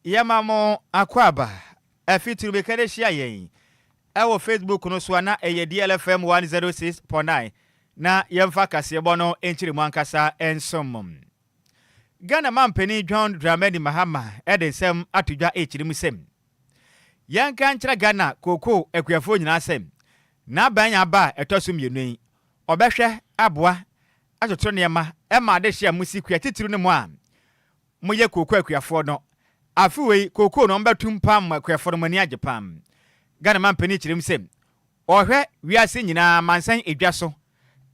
Yamamo akwaba afitiru bekade hia yen ewo Facebook no so na eye DLFM 106.9 na yemfa kase bono enchiri mwankasa ensomum Ghana mampeni John Dramani Mahama edensem atudwa echiri musem yanka nchira Ghana koko ekuafo nyina asem na banya ba etoso mienu obehwe aboa atotoro nema ema de hia musikua titiru ne mo a moye koko ekuafo no afiwei koko no mbetum pam ekuafo mani agepam Ghana mampeni chirim sem ohwe wiase nyina mansan edwaso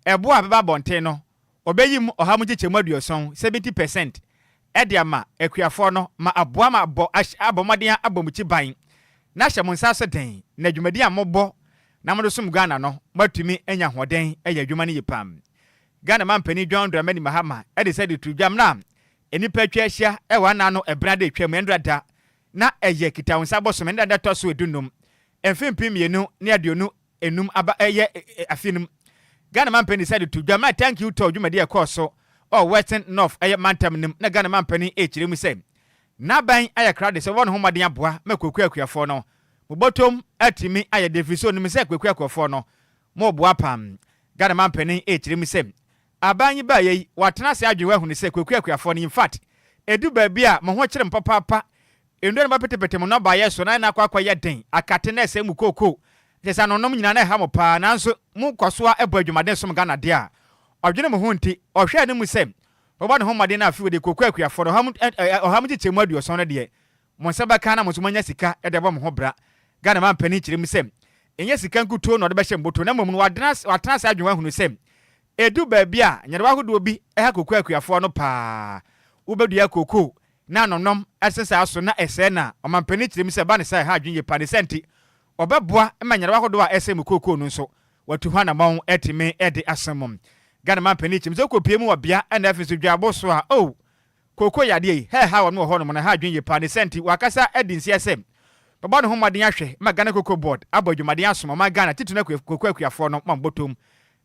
ebo abeba bonten no obeyim ohamugye aduoson 70% ediama ekuafo no ma aboa ma abo abomaden abomuchi ban na hyemonsa so den na dwumadi amobɔ na modosum Ghana no matumi enya hoden eya dwuma ne yipam Ghana mampeni John Dramani Mahama ede said to dwam na enipa twa ahia ewa na no ebrada etwam endrada na eye kitawonsa bosom ndada toso edunum emfimpim yenu ne aduonu enum aba eye afinum Ghana mampeni said to dwam na thank you to dwumadi ekoso Western North eye mantam nim na Ghana mampeni echiremu sem na ban aya crowd se won homaden aboa makoku akuafo no mobotom atimi aya defiso nim se kwaku akuafo no mo boa pam Ghana mampeni echiremu sem abanyi ba yi watena se adwe wahunu se kwaku akuafo no in fact edu ba bia mo ho kire mpapapa endon ba petepete mo no ba yeso na na kwakwa ye den akate na se mu koko jesa no nom nyina na ha mo pa nanso mu kwaso a ebo adwumaden som Ghana de a odwene mo ho nti ohwe ne mu sem oba ne homaden na afi de kwaku akuafo no ohamugye chemu aduoson no de mo seba kana mo somanya sika e de bo mo ho bra Ghana mampani kire mu sem enye sika nkuto no de be hye mboto na mom no watena se adwe wahunu sem edu ba bia Nhyiraba Kwadwo bi ha kwaku akuafo no pa ubedua koko na nonom asesa aso na ese na omampani kire mu se ba ne sai ha adwen ye pa ne senti obeboa ma Nhyiraba Kwadwo a ese mu koko no nso watu hana mawo etime ede asemom Ghana mampani kire mu se kopie mu obia na afiso dwabo so a koko yade yi ha wo no ho no na ha adwen ye pa ne senti wakasa edinsi asem baba no homaden ahwe ma Ghana Cocoa Board abodwumaden asom ma Ghana tituna koko akuafo no mambotom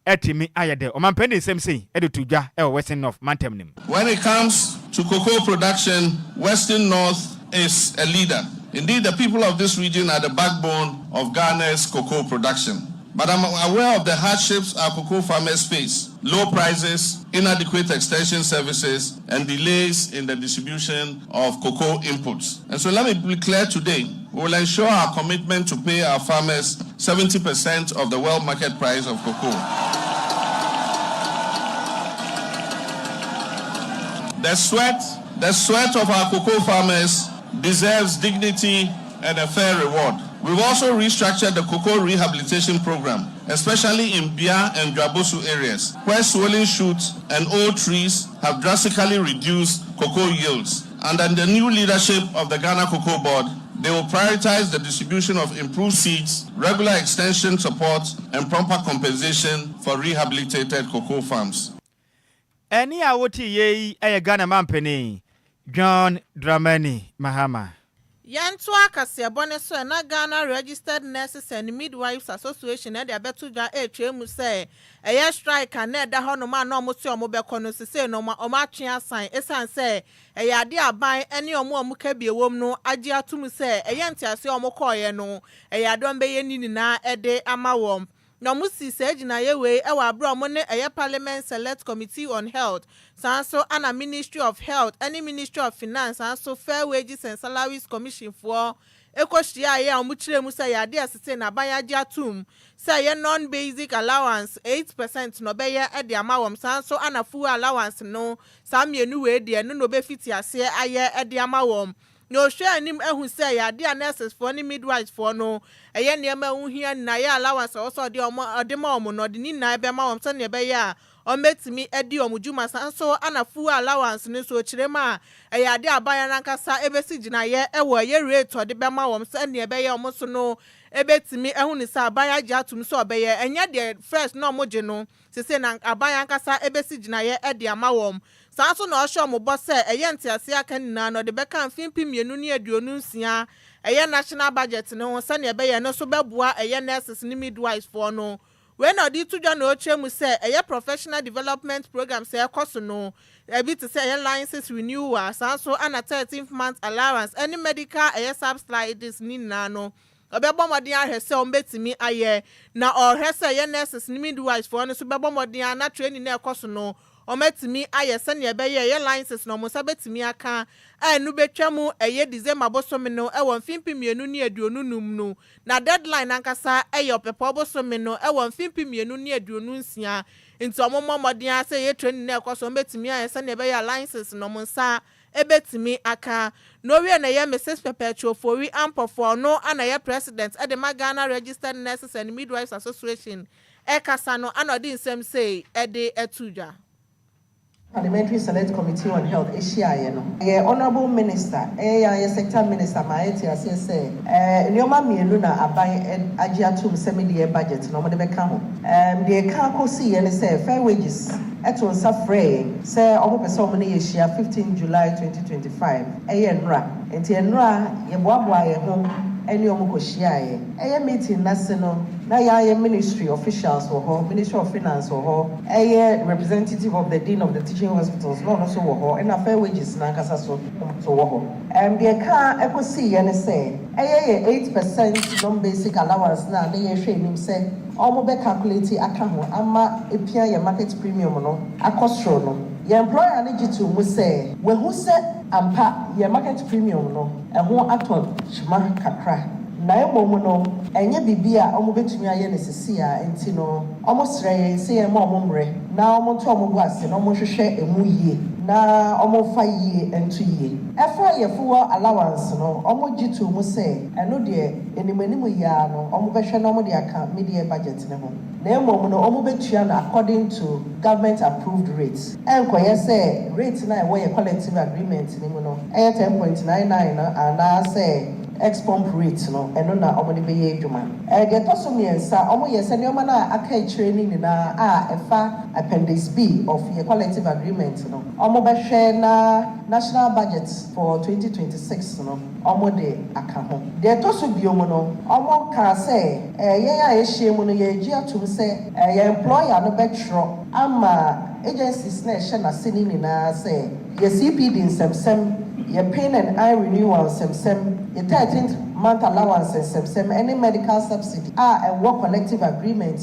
etimi ayede omampani nsem sei edotudwa Western North mantam nim. When it comes to cocoa production, Western North is a leader. Indeed, the people of this region are the backbone of Ghana's cocoa production. But I'm aware of the hardships our cocoa farmers face: low prices, inadequate extension services, and delays in the distribution of cocoa inputs. And so let me be clear today: we will ensure our commitment to pay our farmers 70% of the world market price of cocoa. The sweat of our cocoa farmers deserves dignity and a fair reward. We've also restructured the cocoa rehabilitation program, especially in Bia and Drabosu areas, where swelling shoots and old trees have drastically reduced cocoa yields. Under the new leadership of the Ghana Cocoa Board, they will prioritize the distribution of improved seeds, regular extension support, and proper compensation for rehabilitated cocoa farms. Any awoti ye Ghana mampeni John Dramani Mahama. Yantwa kasiabone so na Ghana Registered Nurses and Midwives Association e de abetudwa etwemu se eye strike na da ho no ma na omo se omo bekọ no se no ma omo atwe asan esan se eye ade aban ene omo ka biewom no agye atum se eye ntiase omo koye no eye adom be ye nini na ede amawom no musi se gina ye we e wa abro mo ne eye Parliament Select Committee on Health sanso ana Ministry of Health any Ministry of Finance sanso Fair Wages and Salaries Commission for ekohia ye amuchire mu se ya de asese na ban agye atum se ye non basic allowance 8% no be ye e de amawom sanso ana full allowance no samienu we de no be fiti ase aye e de amawom no hwe anim ehun say ya de nurses for ni midwives for no eye niam ehun hia na ya allowance also de ma omo no de ni na be ma omo se ne be ya o metimi edi omujuma sanso ana full allowance ni so chirema eye ade aban na nkasa ebesi gina ye ewo ye rate de be ma omo se ne be ya omo so no ebetimi ehun ni sa aban agye atum so be ye enye de first no omo je no se na aban nkasa ebesi gina ye e de ama omo sanso na osho mo bo se eye ntiase aka nina no de beka mfimpi mienu ne aduonu nsia eye national budget no se ne be ye no so beboa eye nurses ni midwives for no when odi to dwa na oche mu say professional development program say ekoso no ebi to say license renewal so and a 13th month allowance any medical subsidies ni na no obebo modern ahwese ombetimi aye na ohwese ye nurses ni midwives for no so bebo modern na training na ekoso no ometimi aye se ne ebe ye license no mo sabetimi aka enu betwamu December bosome no ewo mfimpimienu ni aduonu num no na deadline ankasa opepo bosome no ewo mfimpimienu ni aduonu nsia nti omommo modern ase ye training na ekoso ometimi aye se ne ebe ye license no mo nsa ebetimi aka no we na ye Mrs. Perpetual Fori Ampofo no ana ye president at the Ghana Registered Nurses and Midwives Association ekasa no anodi nsem say ede etuja Parliamentary Select Committee on Health Asia Honorable Minister Sector Minister Maeti say nyoma mienu na aban agiatum semi budget no mo de beka ho de ka kosi ye say fair wages eto nsafre say omo pese omo na Asia 15 July 2025 nra enti nra ye boaboa ye ho any omukoshia meeting national na ya ministry officials or Ministry of Finance or representative of the Dean of the Teaching Hospitals no also wo and fair wages na kasa so wo the car ekosi and say 8% non basic allowance na ye hwe nim say omo be calculate aka ho ama epia ye market premium no akostro no ye employer na gitu mu say we hu say ampa ye market premium no eho aton shima kakra na emomu no enye bibia omo betumi aye ne sisi a enti no omo sreye se ye mo mre na omo to omo ase na omo hwehwe emu yie na omo fa yie entu yie efa ye fuwa allowance no omo gitu mu se eno de enimanimu ya no omo behwe na omo de aka media budget ne ho na emomu no omo betua na according to government approved rates Enquires say rate na we collective agreement ni mu no 10.99 na say ex-pump rate no eno na omo de beye adwuma de toso miensa omo ye se neoma na aka training na efa appendix B of your collective agreement no omo behwe na national budget for 2026 no omo de aka ho de toso biomo no omo ka say ye ya ehye no ye gi atum say ye employer no betro ama agencies na ehye na sini na say ye CPD nsem your pain and eye renewal your 13th month allowance any medical subsidy and work collective agreement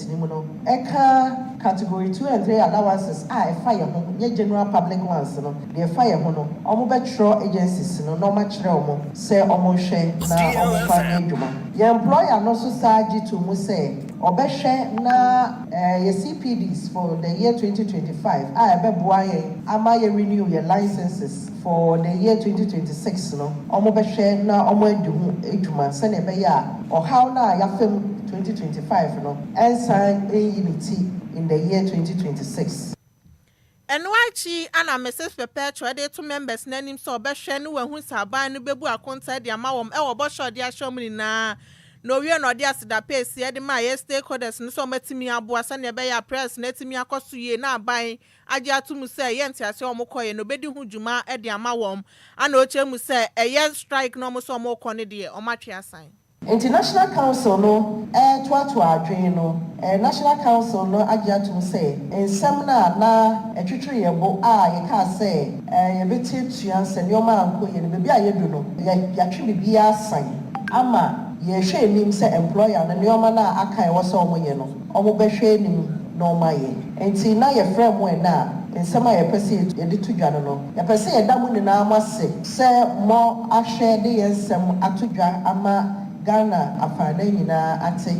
eka category 2 and 3 allowances fire your general public ones no they fire no omo betro agencies no normal kire omo say omo hwe na omo fa adwuma your employer no so saji to mu say obehwe na your CPDs for the year 2025 ebeboa yen ama ye renew your licenses for the year 2026 no omo behwe na omo aduhu edwuma se na be ya o how na ya fam 2025 no ensign unity in the year 2026 Enwachi ana Mrs. Perpetual de to members nanim so behwe no wahu saban no bebu akonta de ama wom e wo bosho de ahwom na no we no de asida pace ye de ma ye stakeholders no so matimi aboa sa ne be ya press na timi akoso ye na aban age atum say ye ntiase o mokoye no bedi hu dwuma e de ama wom ana o chemu say ye strike no mo so mo kone de o matwe asan International Council no to adwen no National Council no age atum say ensem na etwetwe ye bo ye ka say ye beti tuanse ne o ma ankoye ne bebi a ye do no ya twe bebi asan ama ye hwe nim se employer na neoma na aka e wo so omo ye no omo be hwe nim no ma ye enti na ye frɛ mo na nsema ye pese ye de tudwa no ye pese ye da mu ni na amase se mo ahwe de ye nsem atudwa ama Ghana afana nyina ate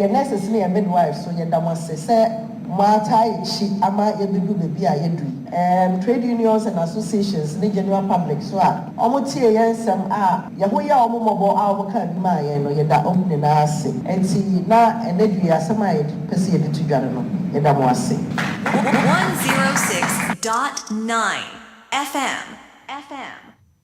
ye nurses ne ye midwives so ye da mo se mata ichi ama ye bibu bebi a ye dui trade unions and associations the general public so omo tie ye nsem ye ho ya omo mobo a omo ka bi ma ye no ye da omo na ase enti na enedui asema ye pese ye ditudware no ye da mo ase 106.9 FM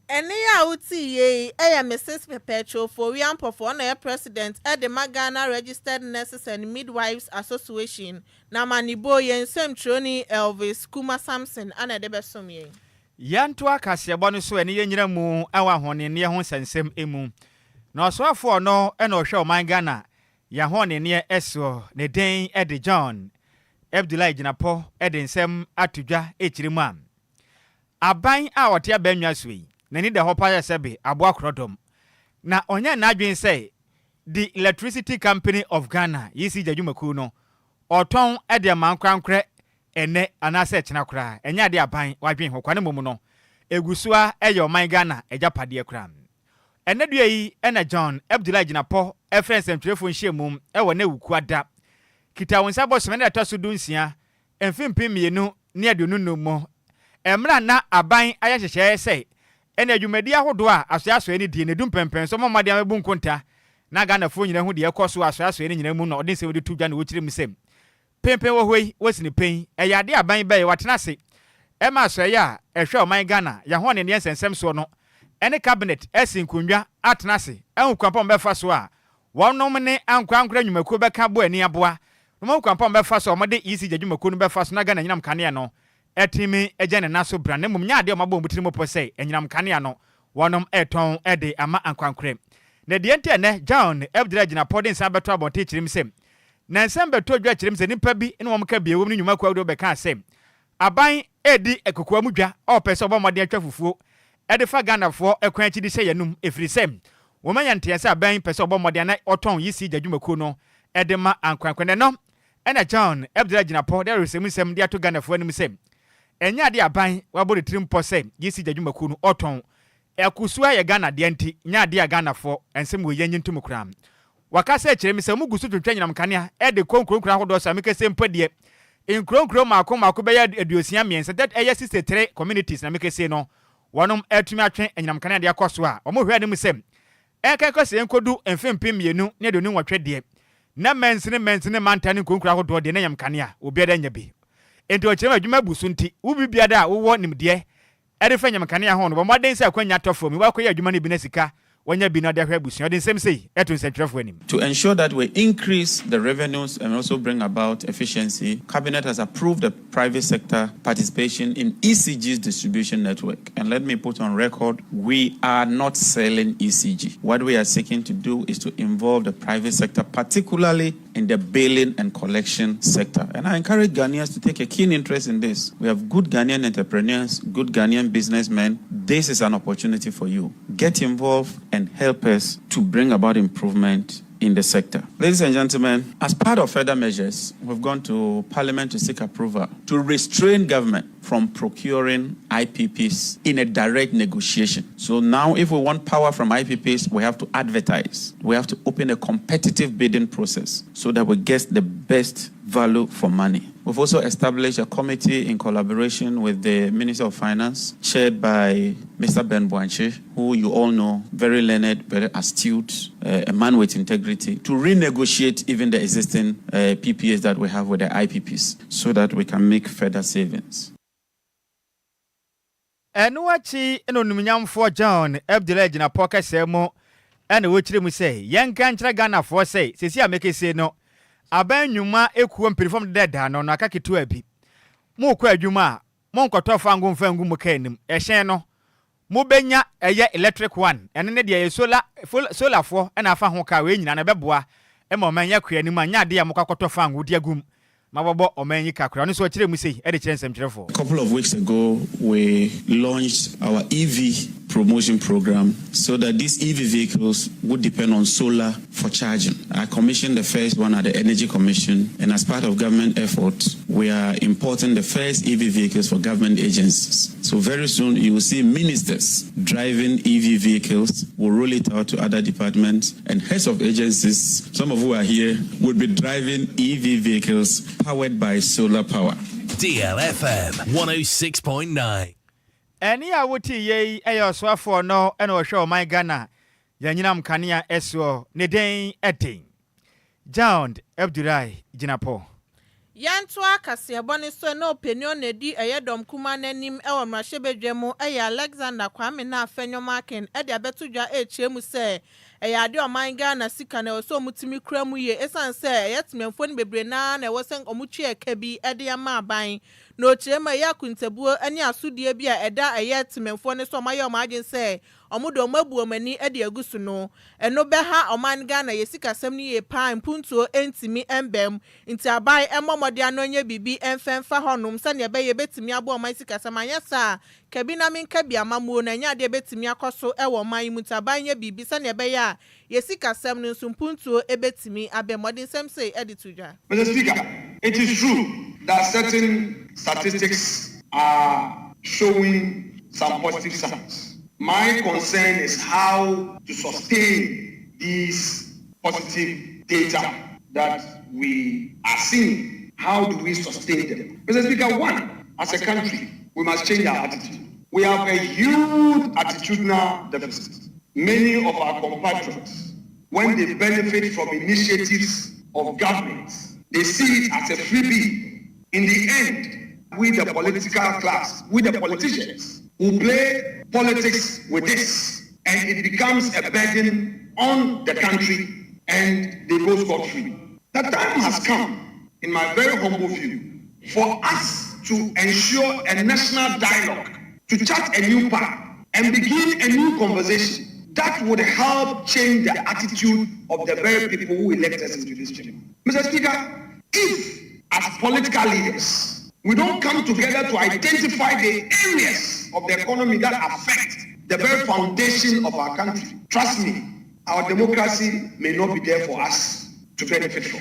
Eni ya uti ye Mrs. Perpetual Fori Ampofo na president at the Ghana Registered Nurses and Midwives Association na manibo ye nsem troni Elvis Kuma Samson ana de besom ye yanto akasebo no so eni yenyira mu awa hone ne ho sensem emu na osoafo no e na ohwe oman Ghana ya ho ne ne eso ne den Ede John Abdullah Gyinapo ede nsem atudwa echirimu am aban a wote abanwa so yi na ni de hopa ya sebe Adwoa Krodom na onya na adwen say the Electricity Company of Ghana yisi jadwumaku no oton ede mankrankre ene anase chinakura enya de aban wadwen ho kwane mum no egusua eyo man Ghana ejapade kura ene dua yi ena John Abdullah Gyinapo efrens entwefo nhyiemum ewo na wukuada kita wonsa bosome na taso dunsia emfimpim mienu ne adunu no mo emra na aban aya hyehye sei ena adwumadi ahodo a asoaso eni die ne dumpempen so momade amebu nkonta na Ghana fo nyina hu de ekoso asoaso eni nyina mu no odin se wodi tudwa na wokyire musem pempen wo hoi wosini pen eyade aban bae watena se ema asoye a ehwe oman Ghana ya ho ne ne ensensem so no ene cabinet esinkundwa atena se ehu kwampom befa so a wonom ne ankwankra nwumaku beka bo ani aboa no kwampom befa so omode isi jadwumaku no befa so na Ghana nyinam kane no etimi eje ne naso bra ne mum nyaade omabo mbutiri mopo sei enyinam kane no wonom eton ede ama ankwankra na de ente ne John Abdullah Gyinapo den san beto abonte chirim sem na nsem beto dwa chirim se nipa bi ene wom ka biewom ne nwumaku awdo beka sem aban edi ekokwa mudwa opese obomode atwa fufuo ede fa Ghana fo ekwan chidi se yanum efiri sem womanya ntiese aban pese obomode na oton yisi jadwumaku no ede ma ankwankwa no ena John Abdullah Gyinapo de resem sem de ato Ghana fo anim sem enya de aban wabode trimpo sem yisi jadwumaku no oton ekusua ye Ghana de anti nya de Ghana fo ensem wo yenyi ntum kram wakasa kyerem se mugusu twetwa nyinam kanea ede konkronkra hodo so ameke sempa de nkronkro mako be ya aduosia miense that eye 63 communities na meke se no wonom atumi atwe nyinam kanea de akoso a omo hwe anim sem ekekose enkodu emfempem mienu ne de nu watwe de na mensene mantane konkronkra hodo de na nyam kanea obiada nya bi enti o kyerem adwuma busu nti ubibiada a wo nimde ede fa nyam kanea ho no bo moden se akwanya tofo mi wakoye adwuma ne bi na sika wanya bi na de hwe busu odin sem sei eto nsentwerefo anim to ensure that we increase the revenues and also bring about efficiency. Cabinet has approved the private sector participation in ECG's distribution network, and let me put on record, we are not selling ECG. What we are seeking to do is to involve the private sector, particularly in the billing and collection sector, and I encourage Ghanaians to take a keen interest in this. We have good Ghanaian entrepreneurs, good Ghanaian businessmen. This is an opportunity for you. Get involved and help us to bring about improvement in the sector. Ladies and gentlemen, as part of further measures, we've gone to Parliament to seek approval to restrain government from procuring IPPs in a direct negotiation. So now if we want power from IPPs, we have to advertise. We have to open a competitive bidding process so that we get the best value for money. We've also established a committee in collaboration with the Minister of Finance, chaired by Mr. Ben Boanche, who you all know, very learned, very astute, a man with integrity, to renegotiate even the existing PPAs that we have with the IPPs so that we can make further savings. Enuachi enonumnyamfo John Abdullah Gyinapo kasemo ene wochire mu sei yenka nkyere Ghana fo sei sesi ameke sei no aban nwuma ekuo mpirifom deda no na kaketu abi mu kwa adwuma mo nkotofa ngomfangu mu kanim ehyen no mu benya eye electric one ene ne de solar fo ena afa ho ka we nyina na beboa e ma omanya kwanim anya de ya mukwakotofa ngu de agum mabobo omanyi kakura no so kire mu sei e de kire nsem kirefo. A couple of weeks ago we launched our EV promotion program so that these EV vehicles would depend on solar for charging. I commissioned the first one at the Energy Commission, and as part of government efforts, we are importing the first EV vehicles for government agencies. So very soon you will see ministers driving EV vehicles. We'll roll it out to other departments, and heads of agencies, some of who are here, will be driving EV vehicles powered by solar power. DLFM 106.9. Eni a woti ye eyo soafo no ena ohwe o man Ghana yanyinam kanea eso ne den eten John Abdullah Gyinapo yanto akase bone so na opinion na di eyedom kuma nanim ewo mrahye bedwemu eye Alexander Kwame na afenyomaken e de abetudwa echiemu se ade oman Ghana sika na so mutimi kura mu ye esan se yetimemfo ni bebre na wosen omutwe eka bi ede ama aban na ochirema ya kuntabuo ani asodie bi a eda yetimemfo ne so maye omagen se omudo mabuo mani ede agusu no eno be ha oman Ghana ye sika sem ni ye pa mpuntuo entimi embem nti aban emomode anonye bibi emfemfa honom se ne be ye betimi abo oman sika sem anyasa kabina min kabi amamuo na nya de betimi akoso ewo man mu taban ye bibi se ne be ya ye sika sem no mpuntuo ebetimi abemodin sem say edituja. Mr. Speaker, it is true that certain statistics are showing some positive signs. My concern is how to sustain these positive data that we are seeing. How do we sustain them? Mr. Speaker, one, as a country, we must change our attitude. We have a huge attitudinal deficit. Many of our compatriots, when they benefit from initiatives of governments, they see it as a freebie. In the end, we the political class, we the politicians, who play politics with this, and it becomes a burden on the country, and they go scot-free. The time has come, in my very humble view, for us to ensure a national dialogue, to chart a new path, and begin a new conversation that would help change the attitude of the very people who elected us into this chamber. Mr. Speaker, if as political leaders, we don't come together to identify the areas of the economy that affect the very foundation of our country, trust me, our democracy may not be there for us to benefit from.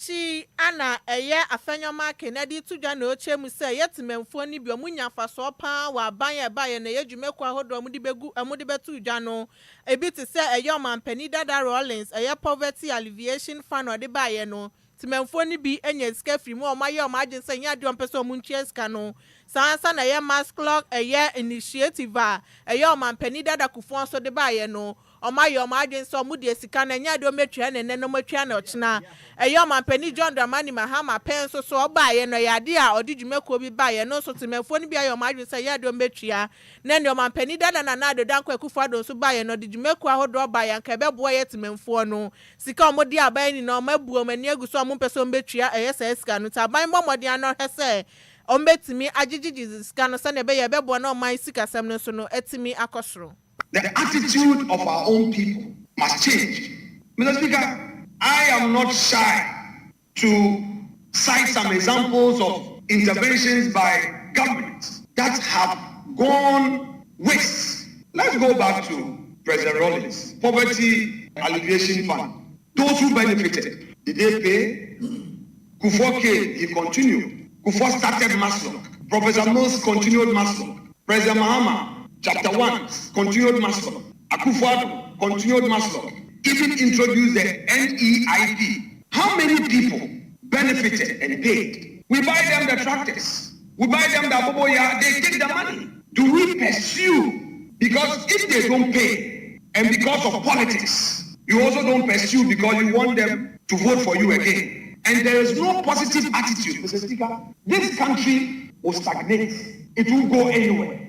Chi ana eye afanyoma Kennedy tuja na oche mu se yetimemfo ni bi omunya faso pa wa ban ye ba ye na yedwumekwa hodo amudi begu amudi betu dwa no ebi ti se eye omampani Dada Rollins eye poverty alleviation fund ode ba ye no timemfo ni bi enya sika free mu omaye omagen se nya de ompeso omunchie sika no sansa na ye mass clock eye initiative a eye omampani Dada Kufon so de ba ye no omaye omagen so omudi sika na nya de ometwa ne no matwa na ochina eye omampani John Dramani Mahama pen so ba ye no yade a odidwumeko bi ba ye no so timemfo ni bi aye omagen se ye de ometwa na ne omampani Dada na na de danko Akufo-Addo so ba ye no didwumeko ahodo ba ye nka be bo ye timemfo no sika omodi aban ni no mabuo mani aguso ompese ombetwa eye se sika no taban momodi ano hese ombetimi agigigi sika no se ne be ye be bo na oman sika sem no so no etimi akosoro. The attitude of our own people must change. Mr. Speaker, I am not shy to cite some examples of interventions by governments that have gone waste. Let's go back to President Rollins, Poverty Alleviation Fund. Those who benefited, did they pay? Kufo came, he continued. Kufo started Maslow. Professor Mills continued Maslow. President Mahama, Chapter 1, continued Maslow. Akufo-Addo, continued Maslow. Even introduced the NEIP. How many people benefited and paid? We buy them the tractors. We buy them the aboboya. They take the money. Do we pursue? Because if they don't pay, and because of politics, you also don't pursue because you want them to vote for you again. And there is no positive attitude, Mr. Speaker. This country will stagnate. It won't go anywhere.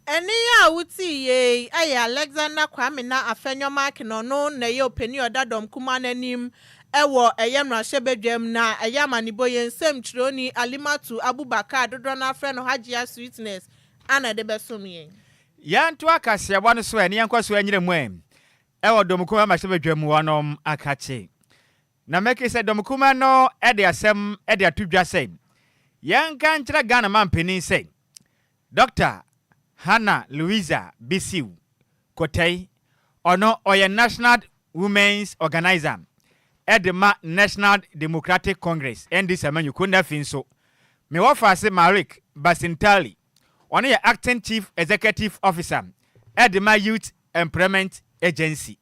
Eni ya wuti ye aye Alexander Kwame na afenyoma kinono na ye openi odadom kuma nanim ewo eyemra shebedwem na eyamanibo yensem chironi Alimatu Abubakar dodo na friend Hajia Sweetness ana de besomye yanto akase abone so eni yankwa so anyire mu ewo domkuma ma shebedwem wonom akache na make se domkuma no ede asem ede atudwa sei yanka nkyira Ghana mampeni sei Dr. Hannah Louisa Bisiu Kotei ono oye National Women's Organizer Edema National Democratic Congress NDC amanyu kunda finso me wafase Marik Basintali ono ye Acting Chief Executive Officer Edema Youth Employment Agency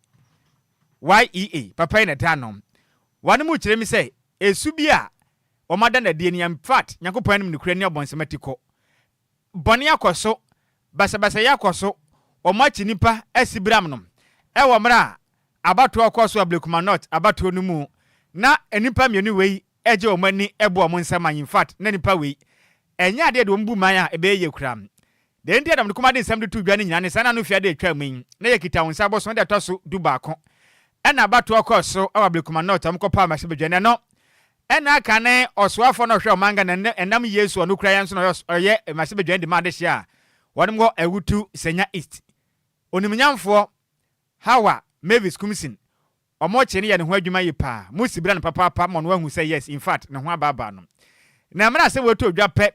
YEA papa ina tanom wanu mu kiremi say esu bia o madan na die ni am fat nyankopon nim nukura ni obonsematiko boni akoso basa yakoso o machi nipa asibram no e wo mra abato akoso ablekuma not abato no mu na enipa mienu wei eje o mani ebo o nsam in fact na nipa wei enya de do mbu man a ebe ye kura the India am kuma de nsɛm de to dwa ne nyina ne sana no fia de atwa mu na ye kita wonsa bo so de to so du ba ko ɛna abato akɔ so awa blekuma not am kɔ pa ma se bedwane no ɛna aka ne ɔsoafo no hwɛ ɔmanga na ɛnam Yesu ɔno kura yɛn so no ɔyɛ ma se bedwane de ma de hia wɔnom go awutu senya east onimnyamfo Hawa Mavis Kumsin omo chene ye ne ho adwuma yi pa musibira ne papa mo no ahu say yes in fact ne ho ababa no na mra se woto dwa pe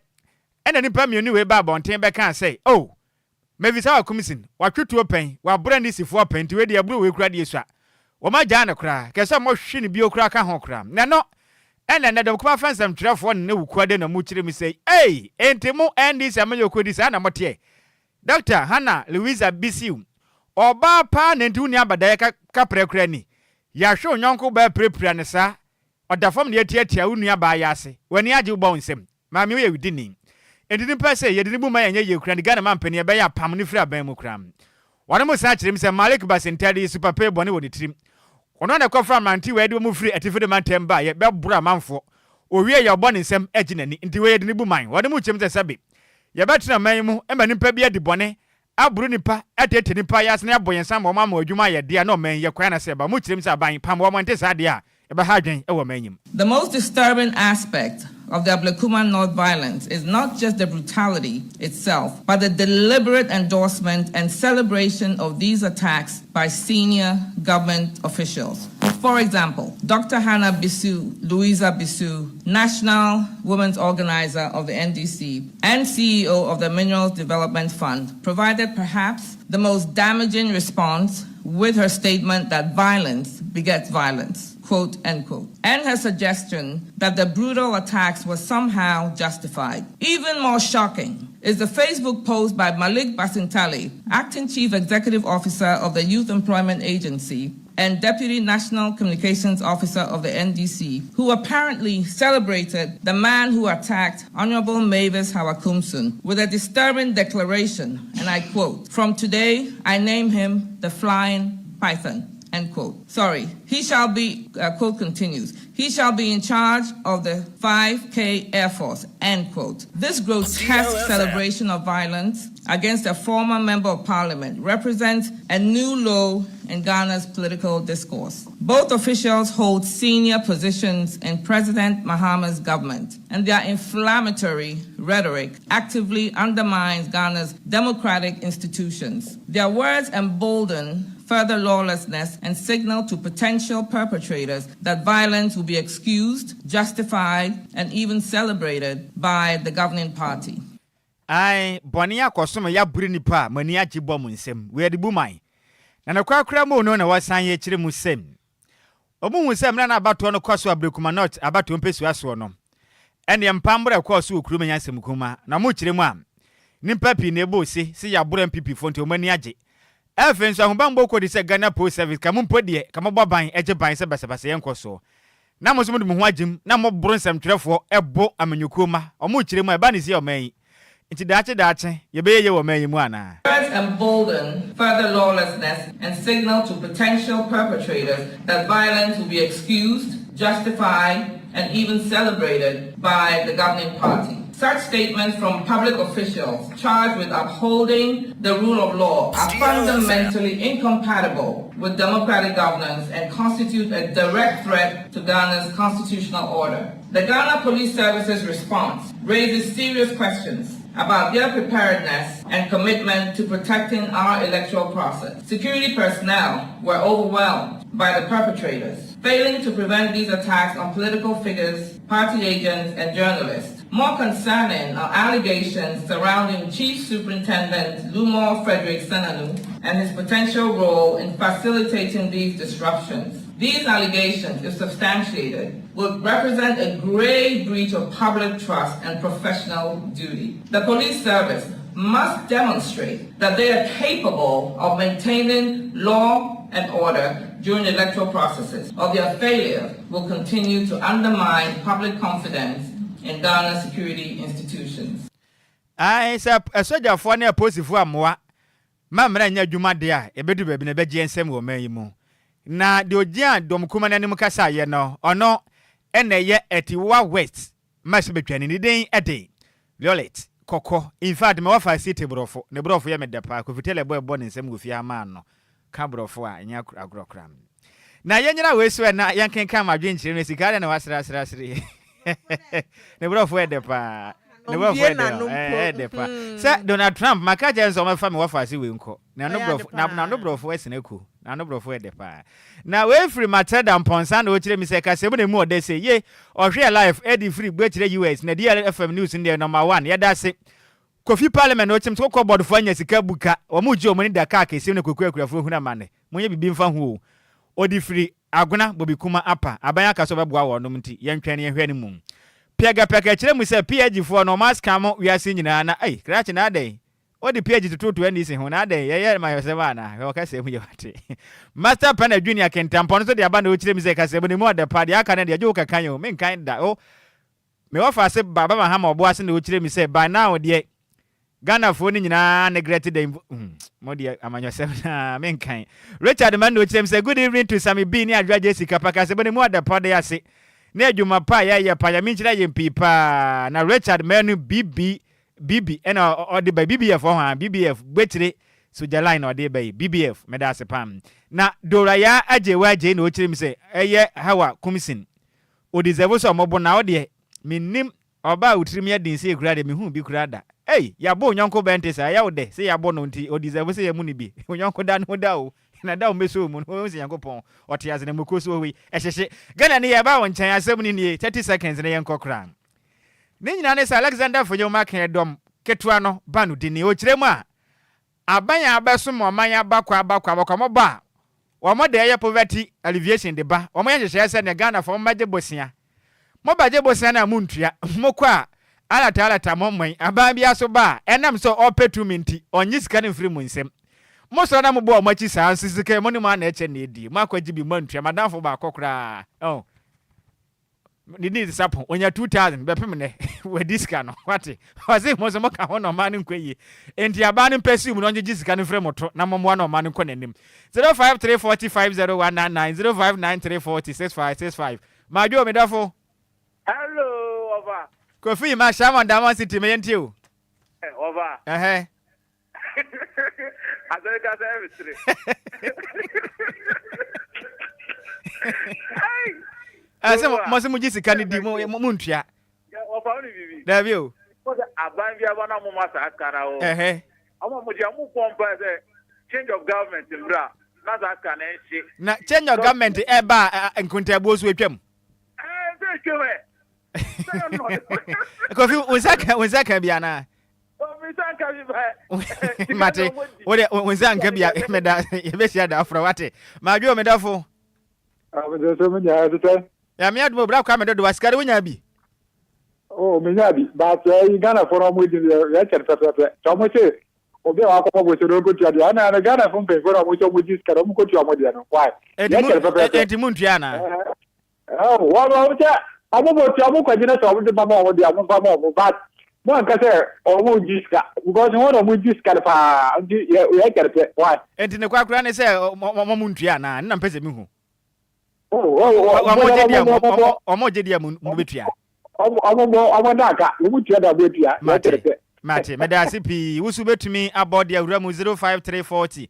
ena nipa mienu we ba bonten be kan say oh Mavis Hawa Kumsin watwetuo pen wa brand sifo pen ti we de aburu we kura de yesu a wo ma gya ne kura kese mo hwe ne bio kura ka ho kura na no ena na dem kuma fansam trefo ne wukua de na mu kire mi say hey entimu ndc amelio kodi sa na mote Dr. Hannah Louisa Bisiu oba pa ne ntu ni abadaye ka prekura ni ya hwe onyonko ba prepra ne sa odafam ne atiatia unua ba ya ase wani age uba onsem ma me ye widini endini pese ye dini bu ma yenye ye kura ni Ghana mampani e be ya pam ne fira ban mu kura wani mo sa kirem se Malik Basentari super pay bone woni trim ono na kofra manti we de mu firi atifide mantem ba ye be bura manfo owie ye obone nsem aginani nti we ye dini bu man wani mo kirem se sabe ye betra man mu e ma nipa bi adibone aburu nipa atete nipa ya sene aboyensan mo mama adwuma ye de na o man ye kwa na se ba mo kirem se aban pam wo monte sa de a e ba ha dwen e wo manyim. The most disturbing aspect of the Ablekuma North violence is not just the brutality itself, but the deliberate endorsement and celebration of these attacks by senior government officials. For example, Dr. Hannah Bisu, Louisa Bisu, National Women's Organizer of the NDC and CEO of the Minerals Development Fund, provided perhaps the most damaging response with her statement that violence begets violence, quote, end quote, and her suggestion that the brutal attacks were somehow justified. Even more shocking is the Facebook post by Malik Basintali, Acting Chief Executive Officer of the Youth Employment Agency and Deputy National Communications Officer of the NDC, who apparently celebrated the man who attacked Honorable Mavis Hawa Kumsun with a disturbing declaration, and I quote, "From today, I name him the Flying Python." End quote. Sorry, he shall be, quote continues, he shall be in charge of the 5K Air Force, end quote. This grotesque celebration of violence against a former member of parliament represents a new low in Ghana's political discourse. Both officials hold senior positions in President Mahama's government, and their inflammatory rhetoric actively undermines Ghana's democratic institutions. Their words embolden further lawlessness and signal to potential perpetrators that violence will be excused, justified, and even celebrated by the governing party. Ai bonia kosoma ya buri nipa mani agi bom nsem we de bumai na nakwakra mo no na wasan ye kire musem omu musem na abato no kwaso Ablekuma not abato mpesu aso no ene mpambra kwaso okuru manya nsem kuma na mo kire mu a nimpa pi na ebo si ya bura mpp fonte o mani agi efen so ahomba ko de se Ghana Post Service kam mpodie kam boban ege ban se basabasa yenkoso na mo so mo de ho agim na mo buru nsem twerefo ebo amanyukoma o mo kire mu e ba ne si o man Words embolden further lawlessness and signal to potential perpetrators that violence will be excused, justified, and even celebrated by the governing party. Such statements from public officials charged with upholding the rule of law are fundamentally incompatible with democratic governance and constitute a direct threat to Ghana's constitutional order. The Ghana Police Service's response raises serious questions about their preparedness and commitment to protecting our electoral process. Security personnel were overwhelmed by the perpetrators, failing to prevent these attacks on political figures, party agents, and journalists. More concerning are allegations surrounding Chief Superintendent Lumba Frederick Senanu and his potential role in facilitating these disruptions. These allegations, if substantiated, would represent a grave breach of public trust and professional duty. The police service must demonstrate that they are capable of maintaining law and order during electoral processes, or their failure will continue to undermine public confidence in Ghana's security institutions. I say a soldier for near positive amwa. Mamma nya dwuma de a ebedu be na beje ensem wo mayimu. Na de ogia dom kuma na nim kasa ye no ono ene ye etiwa west mas betwani ni den ede Violet koko in fact me wafa city brofo ne brofo ye me depa ko fitele boy born nsem go fia ma no ka brofo a nya agrokram na yenyina we so na yankenka ma dwenchire ne sika na wasra ne brofo ye depa ne brofo ye depa se Donald Trump maka je nso ma fa me wafa si we nko na no brofo na no brofo esineku na no brofo ye depa na we free matter ponsa na o kire mi se ka se bu ne mu ode se ye ohwe life edi free gbe kire US na DLFM news ndi number 1 ye da se Kofi Parliament o chim ko board fo anya sika buka o mu ji o mu ni da ka kese ne koku akurafo huna mane munye bibi mfa hu odi free aguna bobi kuma apa abanya ka so beboa wo no mti ye ntwan ye hwe ne mu pega kire mu se PG fo no maska mo wiase nyina na kratch na dai odi PG tutu eni se hu na dai ye ma yose bana o ka se mu ye wate Master Pana Junior Kentampon so de abana o kire mu se ka se bu ne mu de pa de aka na de ajo ka kan yo men kan da o me wafa se baba ma ha ma obo ase na o kire mu se by now de Ghana phone nyina neglected them modi amanyose na menkan Richard man no chem say good evening to Sammy B ni Adwoa Agyei Sikapa ka se bone mu ada pod ya se na adwuma pa ya pa ya minchira ye mpipa na Richard man BB ena odi ba BBF ho BBF gbetire soja line odi ba BBF meda se pam na Dora ya Agyei Agyei na o chire mi se eye hawa komisin o deserve so mobo na odi minnim oba utrimi ya din se ekura de mehu bi kura da ya bo nyonko bente sa ya ode se ya bo no nti o deserve se ya mu ni bi nyonko da no da o na da o meso mu no se yankopon ote ase na mukoso we ehhehye Ghana ne ya ba won chan asem ni 30 seconds na yenkokra ne nyina ne sa Alexander Fonyoma kan dom ketua no ba no dini o kire mu a abanya abeso mo man abakwa mo ba o mo de ya poverty alleviation de ba o mo ya hyehyɛ se ne Ghana fo maje bosia mo baje bosia na muntua mo kwa alata momman aba bia so ba enam so opetu minti onyi sika ne free mu nsem mo so na mo bo machi saa sisika mo ni ma na eche na edi mo akwaji bi mantua madamfo ba akokra ni need sapo onya 2000 bepem ne we diska no wate wazi mo so mo ka hono ma ne nkwaye enti aba ne pesi mu no onyi sika ne free moto na mo mo na ma ne nkɔ nanim 0534501999 0593406565 majo medafo hello over Kofi ma Shaman Diamond City me yenti o. Over. Azeka service. Ase mo se muji sika ni di mo ntua. Over oni bibi. Da bi o. Aban bia bana mo masa akara o. Amo mo dia mo pompa say change of government in bra. Na za aka na enchi. Na change of government ba nkontabuo so atwam. Say tweme. Kofi unzaka bia na. Unzaka bia. Mate, unzaka bia meda yebesia da afro wate. Majo medafo. So me nya tete. Ya me admo bra kwa medo wasikare wonya bi. Me nya bi, but Ghana for no di ya cherpepe. To mo se obi wa ko bo se do ko tia dia na Ghana for pe for mo so mo di skara mo ko tia mo dia no. Why? Ya cherpepe. Enti muntua na. Wa Abubo ti abuko jina so obi baba o di abuko baba o but mo nka se o mo jiska because won o mo jiska pa ya kerpe why enti ne kwakura ne se mo muntua na mpese mi hu mo jedia mo betua omo daka mo mutua da betua ya kerpe mate medasi pi wusu betumi abode awura mu 05340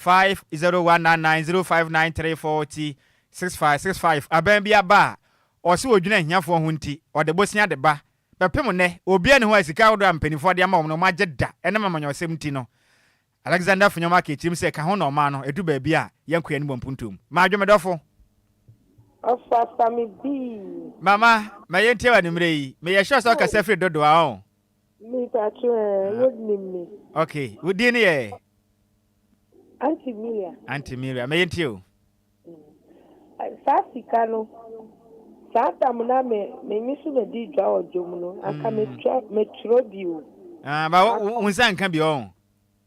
5019 059340 6565 aban bia ba o se odwuna hiafo ho nti o de bosia de ba bepem ne obi ane ho asika wodo ampanifo de ama no magye da ene mamanyo asem ti no Alexander Fonyoma ke tim se ka ho no ma no edu ba bi a yankoa ni bompuntum ma adwomedofo Afasa mi bi mama ma yentie wa nimre yi me ye sure so ka sefre dodo a o mi ta would me okay wodi ni ye Auntie Milia me yentie o Sasika no Sata muna me misu me di dwa odwom no aka me tro bi o ba unsa nka bi o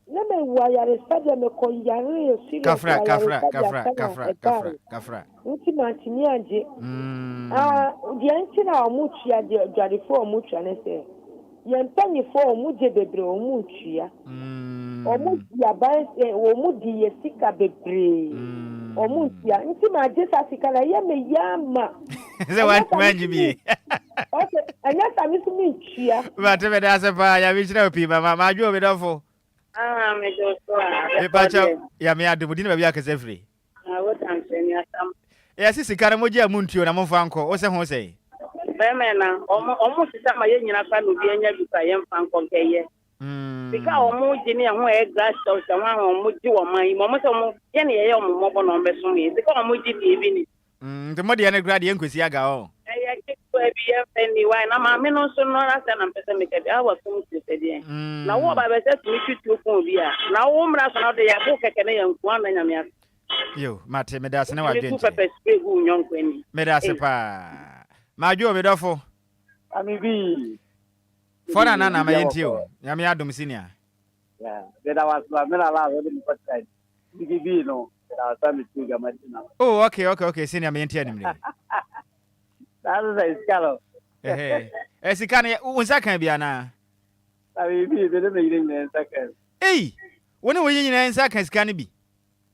na me wa yare stade me ko yare sire kafra nti mantini anje di anti na omutua dware fo omutua ne se ye mpanyi fo omuje bebre omutua omutia ban omudi yesika bebre omutia nti ma je sasika na ye me yama Say what man you be. Okay, and yes, I miss me chia. But me da se pa ya bi chira opi mama ma adwo me dofo. Me just so. E pa cha ya me adu budi na ba akase free. What I'm saying ya sam. Ya sisi kare mo gya muntuo na mo fa nko. Wo se ho se. Be me na omo sisa ma ye nyina fa no bi anya bi ka ye mfa nko keye. Bika omo gye ne ho e glass house wa omo gye wo man mo mo se omo ye ne ye omo mo bo no be so me. Bika omo gye bi bi ni. The mo de na grade enkwesi aga o. Ya ke ko e bi ye feni wa na ma me no so no ra se na pese me ke bi awa kum ti se de. Na wo ba be se mi tutu ko bi a. Na wo mra so na de ya bo keke ne ye nku an na nyame. Yo, mate me da se na wa dwenche. Pepper spray gu nyonko ni. Me da se pa. Ma adwo me dofo. Ami bi. Fona na ma yentio. Nyame adom senior. Yeah, that was me la we be first time. Bi no. That was me too gamatina. Oh, okay, senior me yentio nimre. That is scalo. Sikane unsa kan bia na. Ami bi de me yin ne second. Eh, woni wo yin na nsa kan sikane bi.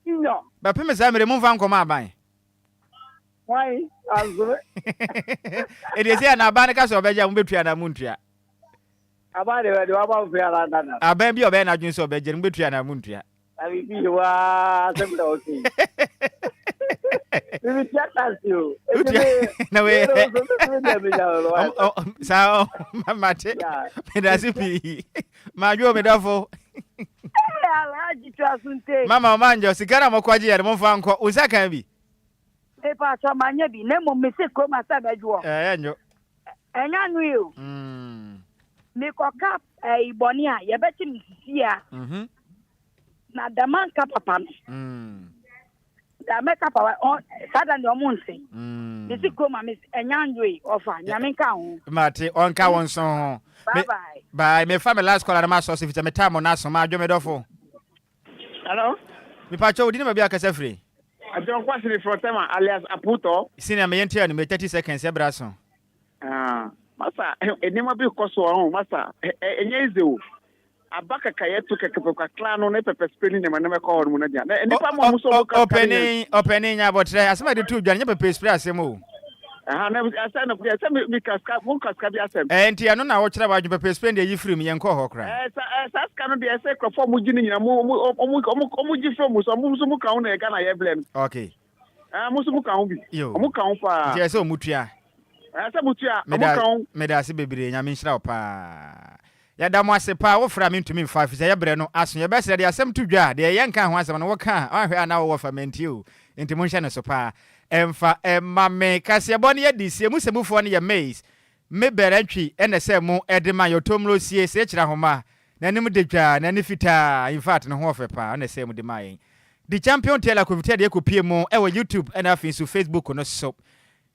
No. Ba pe me sa mere mo fa nkoma aban. Why? Azure. E dey say na aban ka so obeja mo betua na muntua. Aban de wa ba fe ala na. Aban bi obe na dwun so obeja mo betua na muntua. Ami bi wa sem da okay. Bibi tiata sio. Na we. Sa mate. Me da sipi. Ma jo me dafo. Mama manjo sikara mokwaji ya mo fa nko usaka bi. E pa so manya bi na mo mese ko ma sa bejo. Enyo. Enya nu yo. Me ko kap iboni a ye beti misisi a. Na daman ka papa no. Da me ka papa on sada ni omo nse. Mese ko ma me enya nu yi ofa nyame ka ho. Mate on ka won so ho. Bye. Me family last call na ma so se me time na so ma adwo me dofo. Hello? Mi pacho udi na bia kasa free. Adon kwasiri from tema alias Aputo. Senior me yenti anu me 30 seconds e braso. Masa enema bi koso ho masa enye izeo. Abaka kayetu kekepoka klano na pepe spray ni ma ko ho mu na dia. Nipa mo so mo ka opening nya botre asema de tu dwan nya pepe spray asemo. Na asa na ya say mi kaska mo kaska bi asem. Enti anu na wo kire ba dwan pepe spray de yi free mi yen ko ho kra. Saska no de say crofo mu gini nyina mo gi from so mo ka ho na e ga na ye blem. Okay. Mo so mo ka ho bi. Mo ka ho pa. Je say mutua. Asa mutua, mo ka ho. Me da se bebre nya me nhira pa. Ya da mo ase pa wo fra me ntumi mfa fi ya bre no aso ye be se de asem tu dwa de ye nka ho asem no wo ka ahwe ana wo fa menti o. Enti mo nhya ne so pa. Emfa emma me kase bo ne ye di sie musemufo ne ye maize. Me berantwi ene se mo edema yotomro sie se kira homa. Na nim de dwa na ne fita in fact no ho ofepa na se mo de mai. The champion teller ko vita de ekopie mo e wo YouTube and afin so Facebook no so.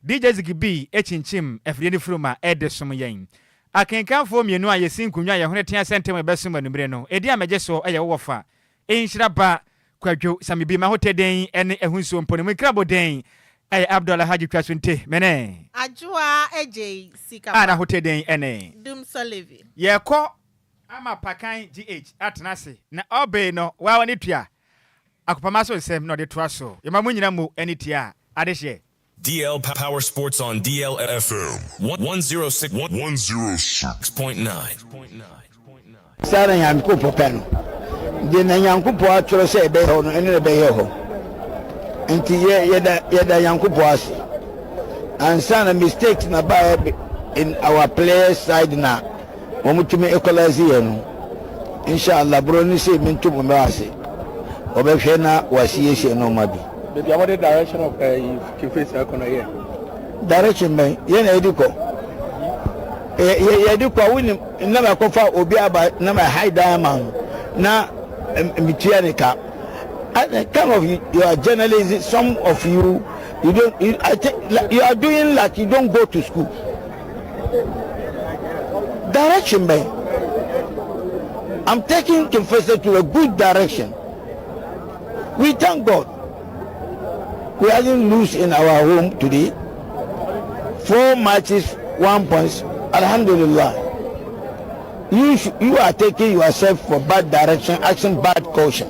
DJ Zigibi echinchim efide ni fruma edesom yen. Akenkanfo mienu a yesin kunwa ye hone tia sentem ebesum anumre no. Edi amagye so eye wo fa. Nhyiraba Kwadwo Sammy bi ma hoteden ene ehunso mponemu krabo den. Adwoa Agyei Sikapa mene. Adwoa Agyei Sikapa. Ana hoteden ene. Dum so live. Ye ko ama Apakan GH atenase na obe no wa woni tua. Akopama so nsem no de toa so. Ye ma munyina mu enitia adehye. DL Power Sports on DLFM 106.9. Sara Yankupo Peno. The Yankupo actually say be ho no ene be ho. Enti yeda Yankupo as. And some mistakes na ba in our players side na. Omutumi equalize no. Inshallah bro ni say mintu mo ase. Obehwe na wasiye no mabi. The other direction of Kife's here. Direction man, yen ediko. Ediko win never cover obi aba na my high diamond na mitianika. Kind of you are journalists, some of you don't you are doing like you don't go to school. Direction man. I'm taking Kife's to a good direction. We thank God. We didn't lose in our home today. 4 matches, 1 point. Alhamdulillah. You are taking yourself for bad direction, action, bad caution.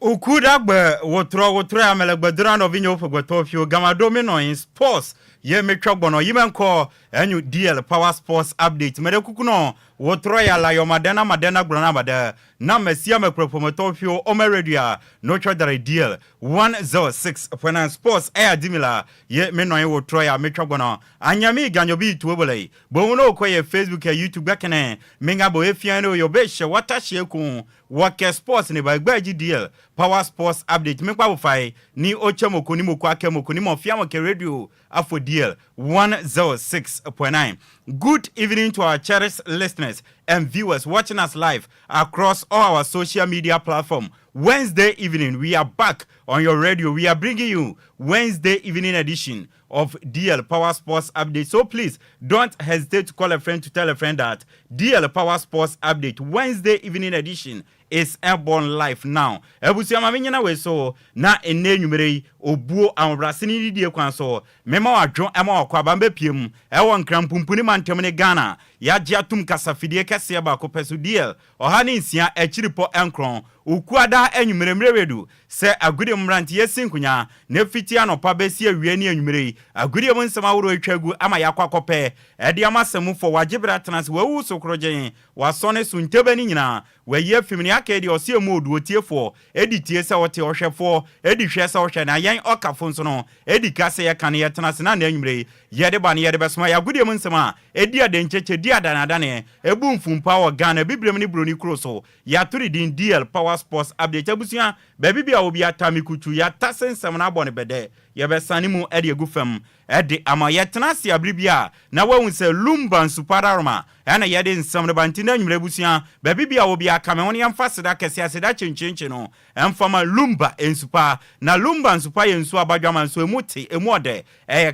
Ukudagbe wotro amelegbedrand of inyo pogotofio gama domino in sports ye metwagbono yimenko enyu DL Power Sports update medekukuno wotro ya la yo madena grana bade na mesia me propomotofio o meredia no chodare DL 106 sports air dimila ye menoy wotro ya metwagbono anyami ganyobi tuobole bono koye Facebook ya YouTube gakene mingabo efiano yo beshe watashe ku wake sports ne bagbaji DL Power Sports update me kwa fai ni ochemoko ni moko akemoko ni mofiamo ke radio afo DL 106.9. Good evening to our cherished listeners and viewers watching us live across all our social media platforms. Wednesday evening, we are back on your radio. We are bringing you Wednesday evening edition of DL Power Sports Update. So please don't hesitate to call a friend to tell a friend that DL Power Sports Update Wednesday evening edition is airborne live now. Ebusia mamenyana we so na ene numere obuo ambrasini die kwan so mema wadwo ema wakwaba mbepiem ewo nkrampumpuni mantemne Ghana ya giatum kasafidie kese ba ko peso DL ohani nsia echiripo enkron ukuada enyumere mrewedu se agudi mranti yesinkunya ne fiti anopa besi awie ne enyumere agudi mo nsema woro etwagu ama yakwakope ede amasemu fo wagibra trans wawu sokroje wasone suntebani nyina waye fimni akedi osie modu otiefo editie se wote ohwefo edihwe se ohwe na yen okafo nso no edikase ye kan ye trans na enyumere yede ba ne yede besoma agudi mo nsema edi adencheche di adanadane ebu mfumpa wo Ghana bibrem ni broni kroso ya turi din DL Power Sports update abusia baby bia obi atami kutu ya tasensem na abone bede ye besani mu ede egufam ede ama ye tenase abribia na wawun se Lumba nsupararoma ana yede nsam ne bantina nwure abusia baby bia obi akame woni amfaseda kese aseda chenchenche no emfama Lumba ensupa na Lumba nsupa ye nsu abadwama nso emuti emuode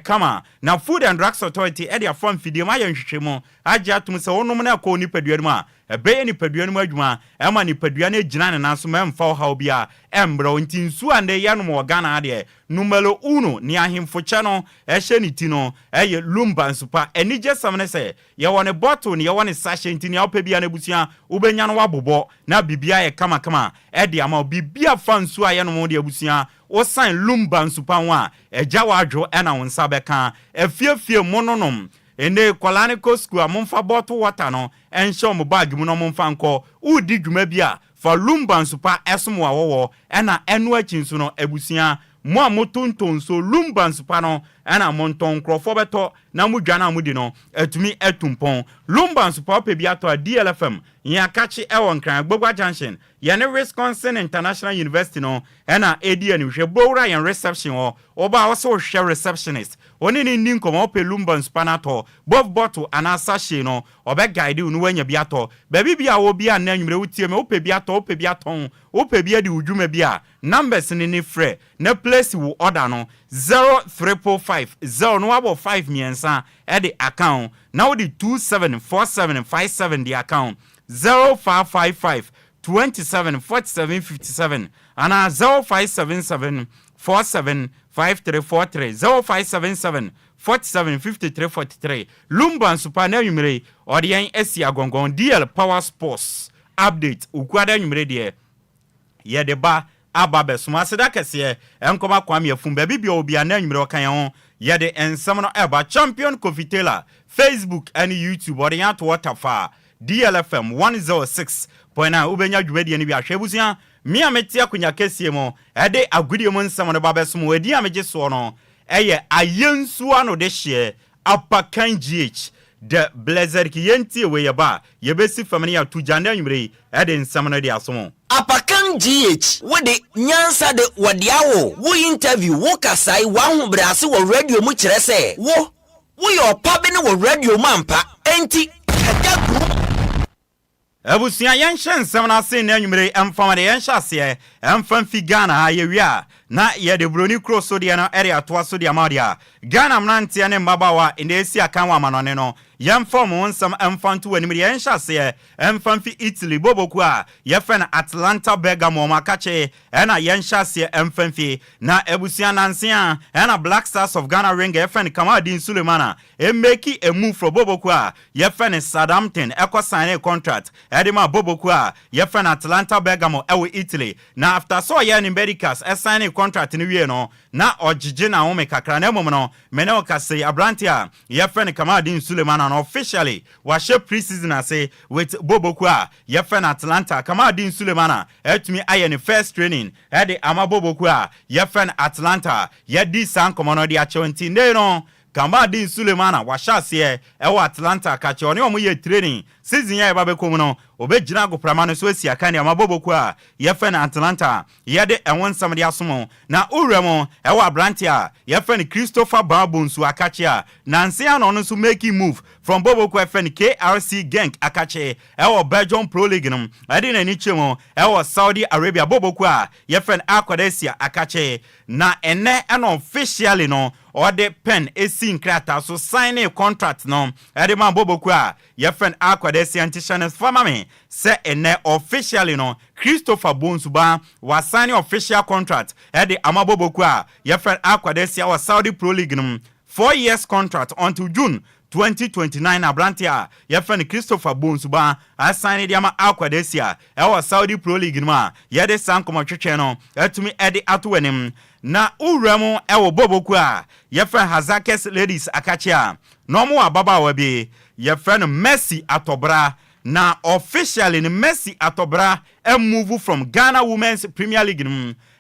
kama na Food and Drugs Authority ede afam fidie ma ye nhwehwemo agye atum se wonom na akọ nipaduanum a ebe ni paduanum adwuma ema ni paduane gina ne nanso memfa ha obia embro ntinsu ande yanom wo Ghana ade numero 1 ni ahemfo che no ehye ni ti no eye Lumba nsupa enije samne se ye wone bottle ni ye wone sachet ntini opebia na busia ubenya no wabobo na bibia ye kama ede ama bibia fa nsu ayenom de abusia o sign Lumba nsupa wa eja wadwo ena wonsa beka efiefie mononom ene kwalane ko school amomfa bottle water no enhye mo bag mu no momfa nko udi dwuma bia fa Lumba nsupa esom wa wowo ena enu achinsu no abusia mo amotonton so Lumba nsupa no ena monton krofo beto na mudwa na mudi no atumi etumpon Lumba nsupa opebia to DLFM ya kachi ewon kran gbogwa junction ya ne Wisconsin International University no ena edi ani hwe bowra yan reception o oba also hwe receptionist oni ni nkomo ope Lumba nsupa na to both bottle ana sachet no obe guide unu wanya bia to baby bia wo bia na nwure wutie me ope bia ton ope bia di udwuma bia numbers ni frɛ na place wo order no 0345 0 no abo 5 miensa at the account now the 274757 the account 0555 274757 and 0577 475343 0577 475343 Lumba nsupa na yumire odiyen esi agongon DL Power Sports update ukwada yumire de ye de ba ababe suma seda kese enkoma kwame afum ba bibia obi ananwumre okan ho ye de ensam no eba champion Kofitela Facebook and YouTube odiyen to watafa DLFM 106.9 ubenya dwumadi ni bi ahwebusia mi ametia kunya kese mo ede agudie mo nsam no babesum edi amege so no eye ayensu ano de hye Apakan GH the blessed kiyenti we yeba yebesi family ya tujanda nwumre ede nsam no de asomo Apakan GH wode nyansa de wadiawo wo interview wo kasai wa hobrase wo radio mu kire se wo yo pabe ne wo radio mampa enti Abusia yenshen samna se na nwumre emfama de yenhyase emfam fi Ghana ayewia na ye de broni cross so de na area to so de amadia Ghana mnantia ne mbabawa inde esi akan wa manone no yam form on some emfantu when me ensha se emfanfi Italy boboku a yefen Atlanta Bergamo makache ena yensha se emfanfi na ebusia nansia ena Black Stars of Ghana ring yefen Kamadin Sulemana make a move for boboku a yefen Southampton eko sign a contract edema boboku a yefen Atlanta Bergamo ewe Italy na after so ye ni Medicals sign a contract ni wie no na ojije na home kakra na mom no mene okase abrantia yefen Kamadin Sulemana no officially washe preseason ase with boboku a yefen Atlanta Kamadin Sulemana etumi aye ni first training ede ama boboku a yefen Atlanta yedi san komono di achonti no Kamadin Sulemana washase ewa Atlanta kache oni omu ye training season ya eba bekom no obejina go pramano so esi aka ni amaboboku a yefen Atlanta yede enwon samde asomo na uremo ewa abrantia yefen Christopher Babonsu akache a nanse ano no so make move from boboku yefen KRC Genk akache ewa Belgium Pro League no ade na ni chemo ewa Saudi Arabia boboku a yefen Akwadesia akache na ene eno officially no or the pen esi nkrata so sign a contract no ade man boboku a yefen Akwadesia antishanes famame say ene officially no Christopher Bonsuba was signing official contract ade amaboboku a yefen Akwadesia was Saudi Pro League no 4 years contract until June 2029 abrantia yefen Christopher Bonsuba assigned yama Akwadesia was Saudi Pro League no yede sankomo twetwe no atumi ede atowenim na uremo ewo boboku a yefen Hazakes Ladies akachia no mo ababa wabi yefen Messi atobra na officially ni Messi atobra move from Ghana Women's Premier League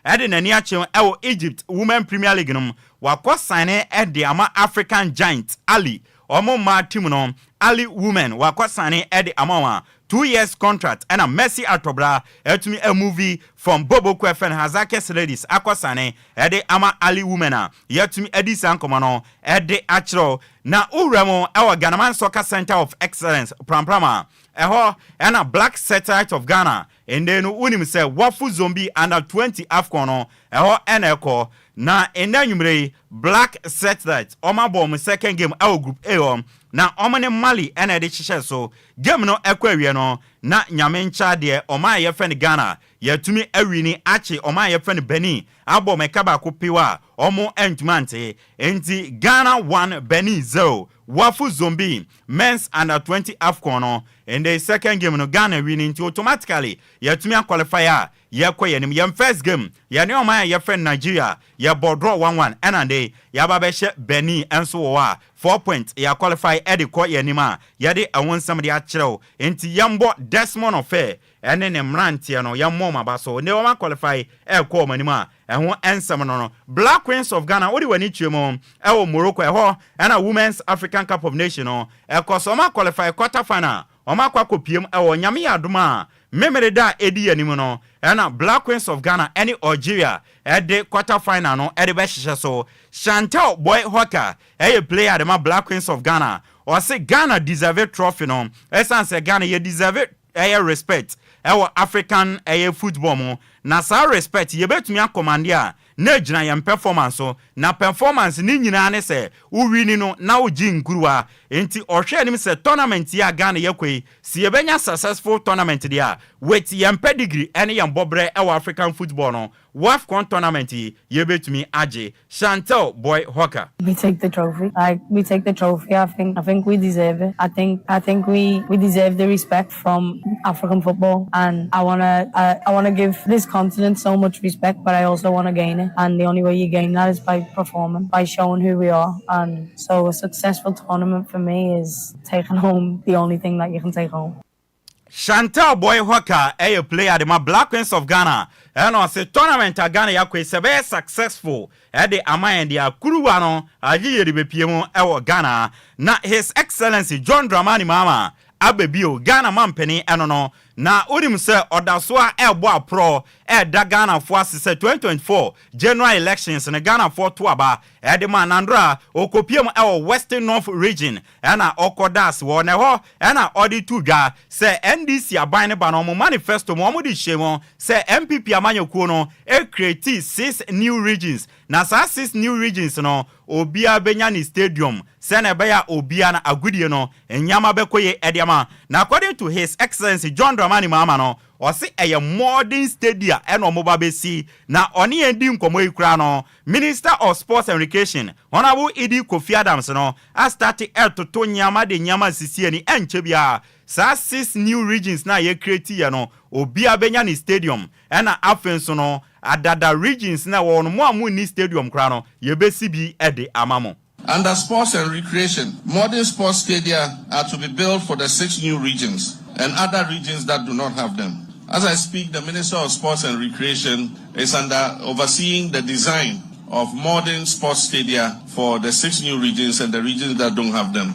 ede nani ache ewo Egypt Women Premier League wakwa sign ede ama African Giant Ali omo ma team no Ali Women wakwa sign ede ama 2 years contract and a Messi atobra etumi a movie from Boboku FN Hazakes Ladies akwasane ede ama Ali Women yetumi edisan komono ede achro na uremo ewa Ghana Soccer Center of Excellence pramprama eho and a Black Satellite of Ghana and then unim say wafu zombie under 20 AFCON eho eneko na enanyumre Black Satellite oma bom second game our group A na omane Mali ena de hihye so game no ekwawie no na nyamencha de oma ye fen Ghana yatumi awini achi oma ye fen Benin abo mekaba kopiwa omo entmante enti Ghana 1 Benin 0 wafu zombie men's under 20 AFCON no in the second game no Ghana winning automatically yatumi qualifier yekoyenim yem first game yane oma ye fen Nigeria ye bordraw 1-1 enande yababehye Benin enso wo a 4 points ya qualify edi ko yenima yade awon samde achrew enti yambo Desmond Ofe ene ne mrantie no yammo mabaso ne o qualify ko manima ehun ensam no Black Queens of Ghana odi wani twemo ewo Morocco eho na Women's African Cup of Nations no ekoso ma qualify quarter final o ma kwakopiem ewo nyame yadoma memere da edi yanim no na Black Queens of Ghana any Algeria ede quarter final no ede be hihye so Chantal Boy Hawker a player the Black Queens of Ghana or say Ghana deserve a trophy no essence Ghana ye deserve a respect our African a football mo na sa respect ye betumi akomande a na gina yam performance na performance ni nyina ne se wo wini no na wo gi nkuruwa enti ohwe anim se tournament ya Ghana yakoi si ye benya successful tournament dia with yam pedigree ene yam bobre our African football no WAFCON tournament ye betumi age Chantal Boy Hawker. We take the trophy. We take the trophy. I think we deserve it. I think we deserve the respect from African football, and I wanna give this continent so much respect, but I also wanna gain it. And the only way you gain that is by performing, by showing who we are. And so a successful tournament for me is taking home the only thing that you can take home. Chantal Boy Hawker, a player the Black Queens of Ghana. And I say tournament a Ghana yakwe se very successful. Ede amayen dia kuruwa no agiye de bepiemo ewo Ghana. Na His Excellency John Dramani Mama abebio Ghana mampeni eno no na onim se odaso a ebo apro da Ghana for se 2024 general elections na Ghana for to aba de manandra okopiem e Western North region na okodas wo ne ho na odi tudwa se NDC aban ne ba no manifesto mo di shemo se MPP amanyakuo no create 6 new regions na sa 6 new regions no obia benya ni stadium se na beya obia na agudie no enyama bekoye ediama na according to His Excellency John Dramani Mahama no o se eye modern stadium e no moba besi na oni endi nkomo ikura no Minister of Sports and Recreation Honorable Idi Kofi Adams no a start to nyama de nyama sisie ni enche bia sa 6 new regions na ye create ye no obia benya ni stadium e na afenso no adada regions na won mo amu ni stadium kra no ye besi bi e de amamo. Under sports and recreation, modern sports stadia are to be built for the 6 new regions and other regions that do not have them. As I speak, the Minister of Sports and Recreation is overseeing the design of modern sports stadia for the 6 new regions and the regions that don't have them.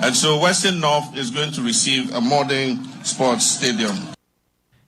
And so Western North is going to receive a modern sports stadium.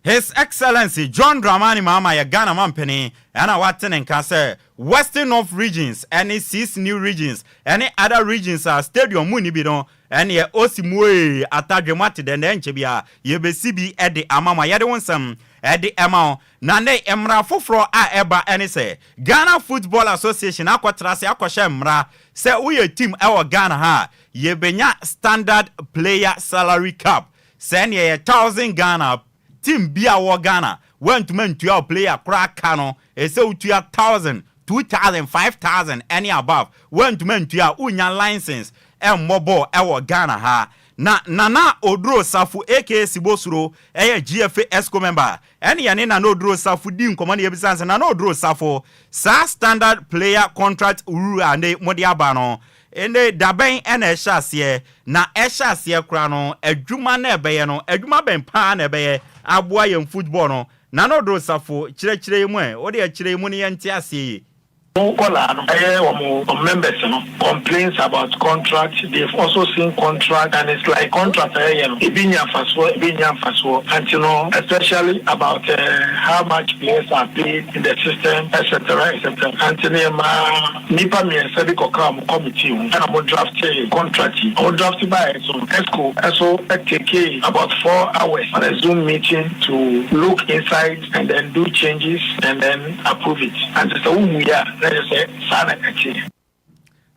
His Excellency John Dramani Mahama ya Ghana Mampeni and Watson and Kase Western North regions any 6 new regions any other regions are stadium munibino and ye osimwe atadwemati de enchebia ye besibi ede amama ye de wonsam ede amao na ne emra foforo a eba ene se Ghana Football Association akotrase akoshe mra se uye team ewo Ghana ha ye benya standard player salary cap se ne 1000 Ghana team bia wo Ghana went to men to your player crack cano e se utua 1000 2000 5000 any above went to men to your unya license and mobile ewo Ghana ha na nana odro safu aka Sibosuro GFA ESCO member any yanina no odro safu di nkomani yebisanse na no odro safu sa standard player contract uru ande modiaba no ene daben ene hyasie na hyasie kra no adwuma na ebeye no adwuma ben pa na ebeye aboa yem football no na no odro safu kirekire mu e wo de kire mu ne yente asie members complaints about contracts. They've also seen contract, and it's like contract and especially about how much players are paid in the system, etc. etc. And Nipa me said committee and I'm drafting contract. I'm drafted by ESCO. So take about 4 hours on a Zoom meeting to look inside and then do changes and then approve it. And so we are.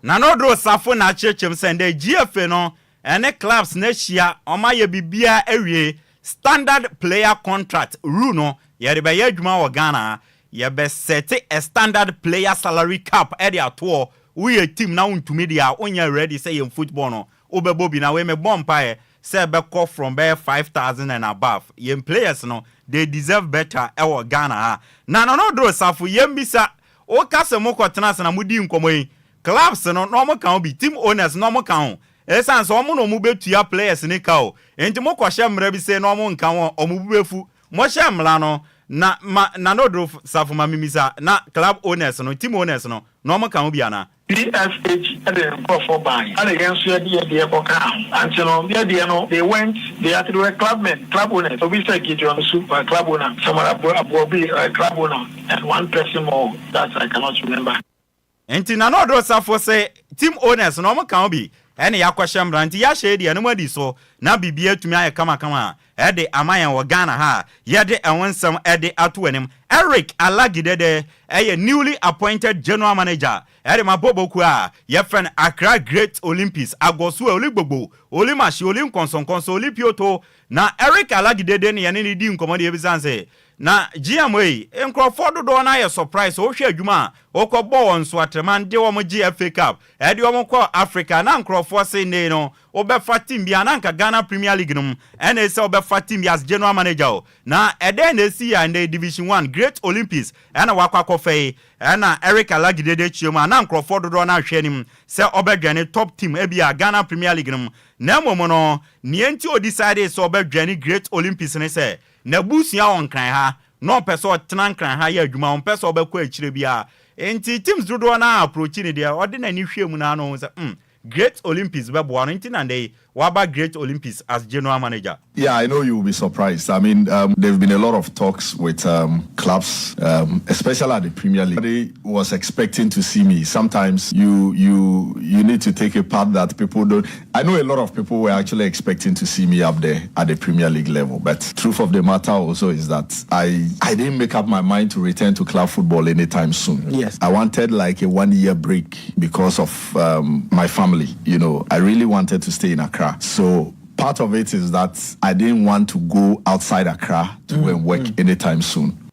Na no dro safo na chechem sende GFA no ene clubs na hia oma ye bibia awie standard player contract rule no ye de be adwuma wo Ghana ye be set a standard player salary cap e de ato we team na untumi dia onya ready say in football no obebo bi na we me bompa say be call from be 5000 and above ye players no they deserve better e wo Ghana na no dro safo ye mbisa o kase moko tenase na mudi nkomoyi clubs no mo kan bi team owners no mo kan esanse o mo no mo betua players ni ka o enti moko hye mra bi se no mo nkan o mo bubefu mo hye mra no na no do safu mamimisa na club owners no team owners no mo kan bi ana DFH and then go for buying. And again, so they went, they had to do a club owner. So we said, get you on the super club owner, someone will be a club owner, and one person more. That I cannot remember. And in another for say, team owners, no more can be. Any yakwasham branti ya shady and nobody so na bibia to me kama ede amayan wa Ghana ha yede enwonsam ede atoanim Eric Alagidede newly appointed general manager ede maboboku a ye friend Accra Great Olympics agosu oligbogbo olimashi olinkonsonkonso olipioto na Eric Alagidede ne yene di nkomode ebisanse na GMA Crawford do na ye surprise o hwe adwuma okobo wonso atreman de wo mo GFA Cup ede wo mo ko Africa na Crawford say ne no obefa team bia na nka Ghana Premier League num ene se obefa team as general manager na ede na si ya in Division 1 Great Olympics ena wakwa fe ena Eric Alagidede chioma na Crawford do na hwe nim se obedwane top team ebia Ghana Premier League num na momo no nienti o decide se obedwane Great Olympics ne se na busia on kran ha no person tenan kran ha ya adwuma on person obekọ akire bia enti teams dodo na approach ni dia ode na ni hwe mu na no se Great Olympics be bo no enti na dey waba Great Olympics as general manager? Yeah, I know you will be surprised. I mean, there have been a lot of talks with clubs, especially at the Premier League. They was expecting to see me. Sometimes you need to take a path that people don't. I know a lot of people were actually expecting to see me up there at the Premier League level. But truth of the matter also is that I didn't make up my mind to return to club football anytime soon. Yes. I wanted like a 1 year break because of my family. You know, I really wanted to stay in Accra. So part of it is that I didn't want to go outside Accra to go and work anytime soon.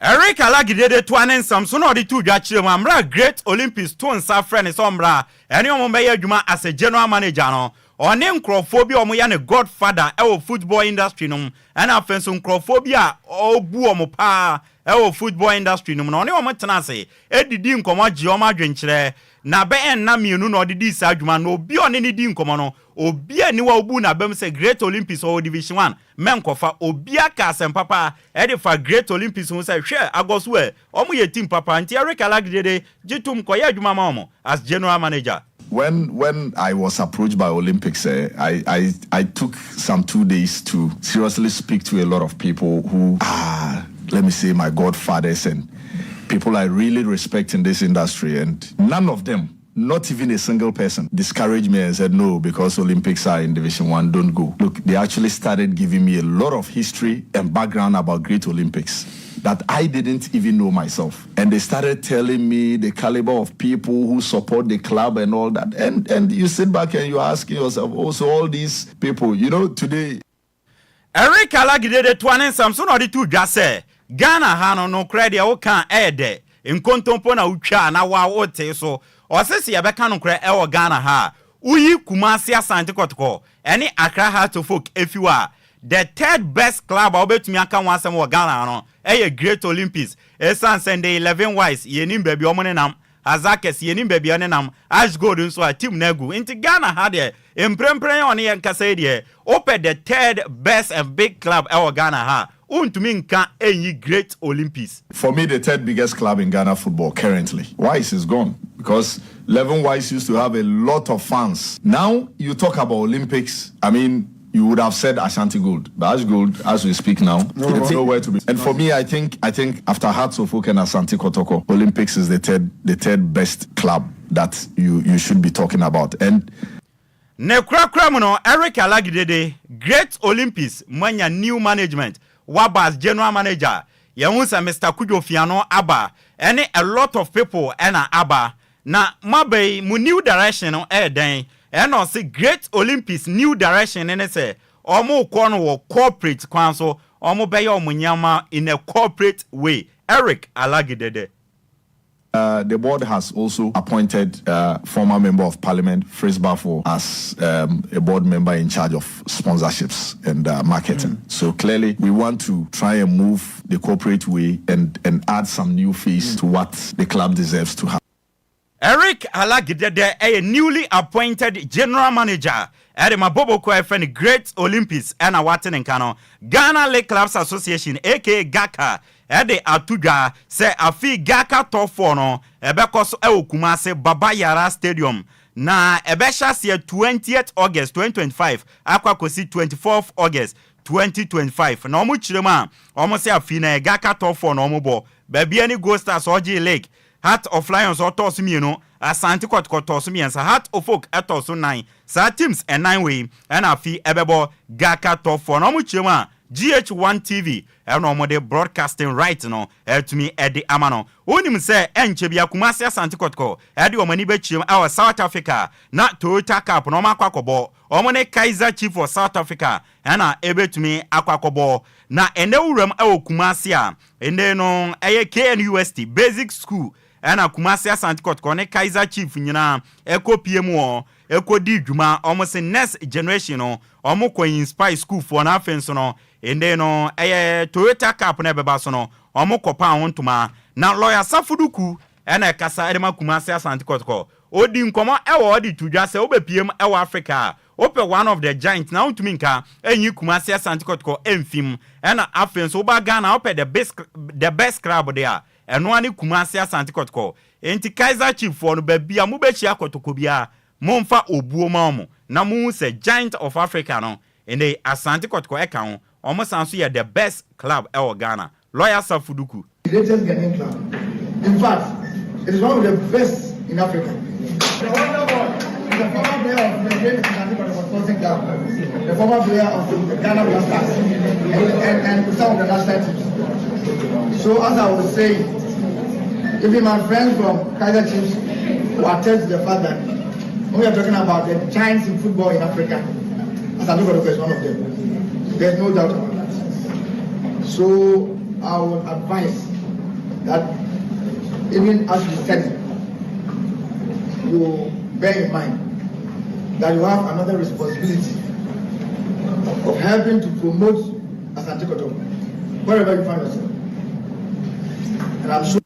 Eric Alagidede Twanen Samson or the two Jachimamra Great Olympics to and Safran is Sombra, and your Juma as a general manager. No? Or name Crawphobia or Moyane godfather, our football industry, and offense on Crawphobia, or Buomopa, our football industry, no one Matanase, Eddie Dim Comma Gioma Drenchre, Nabe and Nami no the Sagman, no be on any Dim Commano, or be a new Obuna Bemse Great Olympics or Division 1, Menkofa, or Biakas and Papa, Edifa Great Olympics who say, share, I go swear, Omu team Papa, and Eric Alagide, Jitum Koya Jumamamo as general manager. When I was approached by Olympics, I took some 2 days to seriously speak to a lot of people who are, let me say, my godfathers and people I really respect in this industry. And none of them, not even a single person, discouraged me and said, no, because Olympics are in Division 1, don't go. Look, they actually started giving me a lot of history and background about Great Olympics that I didn't even know myself. And they started telling me the caliber of people who support the club and all that. And you sit back and you ask yourself, also all these people, you know, today. Eric Alagide Twanen Samson or the two just say, Ghana hano no credit o kan ede. In kontompo na ucha na wa ote so. Or says ya beka no credit ewo Ghana ha. Uyi Kumasi Asante Kotoko. Any Accra ha to folk if you are. The third best club I bet me aka wan sem wo Ghana no a Great Olympics esan Sunday 11 wise yenim baby omonenam Azakes yenim baby onenam Ash Gold nso a team nagu into Ghana had there emprempren on yen kasa there open the third best and big club our Ghana ha untumi nka enyi Great Olympics. For me, the third biggest club in Ghana football currently, Wise is gone because 11 Wise used to have a lot of fans. Now you talk about Olympics, I mean, you would have said Ashanti Gold, but Ash Gold, as we speak now, it's nowhere to be. And for me, I think after Hearts of Oak and Asante Kotoko, Olympics is the third best club that you should be talking about. And Nekra Eric Alagide, Great Olympics, manya new management, Wabas general manager, Yamusa Mr. Kwadwo Fiano Abba, and a lot of people and Abba. Na mabe mu new direction on den. And also Great Olympics new direction and say omo kono wo corporate council omo be yo munyama in a corporate way. Eric Alagide. The board has also appointed former member of parliament Fritz Bafo as a board member in charge of sponsorships and marketing. So clearly we want to try and move the corporate way and add some new face to what the club deserves to have. Eric Alagide, a newly appointed general manager at the Mabobo Kwefeni Great Olympics and a Waten and Kano Ghana Lake Clubs Association, aka GAKA, at the Atuga, say a fee GAKA top 4 no, Ebekos Kumase Baba Yara Stadium. Na Ebesha see 20th August 2025, Akwakosi 24th August 2025. No muchirema, almost a fina GAKA top 4 no mobo, baby any ghost as Oji Lake. Heart of Lions or Tossimi, you know, Asante Kotoko Tossimi and Heart of Folk at also 9. Sa teams and 9 way, and a fee Ebebo Gaka top for no muchema, GH1 TV, and no more broadcasting right no, to me at the Amano. Unim say, Enchebia Kumasi Asante Kotoko, Adwoa Agyei our South Africa, not Toyota Cup, no Makwakobo, Omone Kaiser Chief for South Africa, and ebe to me Akwakobo. Na enewuram Kumasia, and then on KNUST Basic School. And a Kumasi Asante Kotoko ne Kaiser Chief nyina eko PMO eko di dwuma almost next generation no omo ko inspire school for na afenso no and then no Toyota Cup na beba so no omo ko pa hontuma na lawyer Safuduku na kasa edema Kumasi Asante Kotoko odi nkomo ewo odi tudwa se obepiem ewo Africa ope one of the giants na untumi nka enyi Kumasi Asante Kotoko emfim na afenso ba Ghana ope the best club there. Eno ani Kumasi Asante Kotoko enti Kaiser Chief for no babia mu be chia Kotoko bia momfa obuo ma omo na mu say Giant of Africa no in the Asante Kotoko Eka almost answer the best club in Ghana. Lawyer Safuduku. The latest Ghanaian club. In fact, it is one of the best in Africa. The Wonder Boy is the former player of the great the former player of the Ghana Blasters and some of the national teams. So as I was saying, even my friends from Kaiser Chiefs who attest to the fact that when we are talking about the giants in football in Africa, Asante Kotoko is one of them. There's no doubt about that. So I would advise that even as you study, you bear in mind that you have another responsibility of helping to promote Asante Kotoko wherever you find yourself. And I'm sure.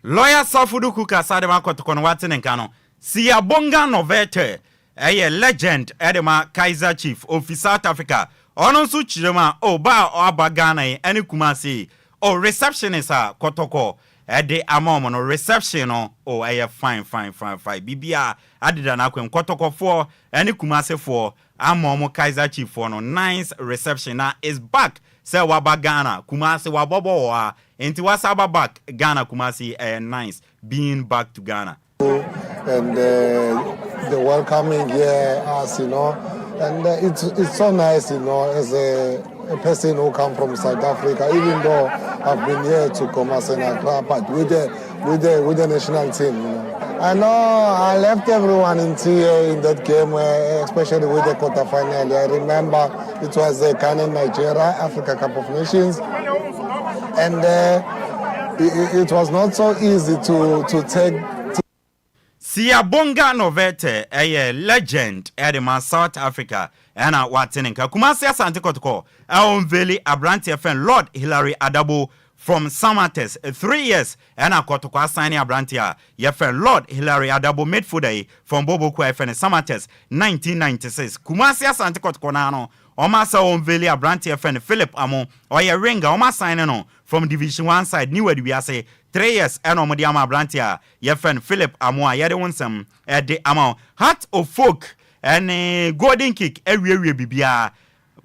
Lawyer Safuduku Kasadema Kotoko no Watin Nkano. Siyabonga Novete, a legend, Edema Kaiser Chief of South Africa. Ono su chirema oba oba Ghana any Kumasi o receptionist Kotoko ede amom no reception o fine bibia adida na kwem Kotoko for any Kumasi for amom Kaiser Chief for no nice reception na is back say waba Ghana Kumasi wabobo wa enti wasaba back Ghana Kumasi nice being back to Ghana and the welcoming here as and it's so nice, as a person who come from South Africa, even though I've been here to come as an Accra, but with the national team, I know I left everyone in tears in that game, especially with the quarterfinal. I remember it was the Ghanaian Nigeria Africa Cup of Nations, and it was not so easy to take. Siyabonga Novete, a legend, Edema South Africa, and a Watinenka. Kumasi Asante Kotoko, our Valley Abrantia friend Lord Hilary Adabo from Samates, 3 years, and a Kotoko Asani Abrantia, your friend Lord Hilary Adabo made for day from Bobo Kwefene Samates, 1996. Kumasi Asante Kotoko Nano, Omasa on Valley Abrantia friend Philip Amo, or your ringa, Omasa from Division 1 side, New Edwiase. 3 years and Omodiama Brantia, your friend Philip Amoa, Yadewonsam, at the amount, Heart of Folk, and golden kick, every bibia,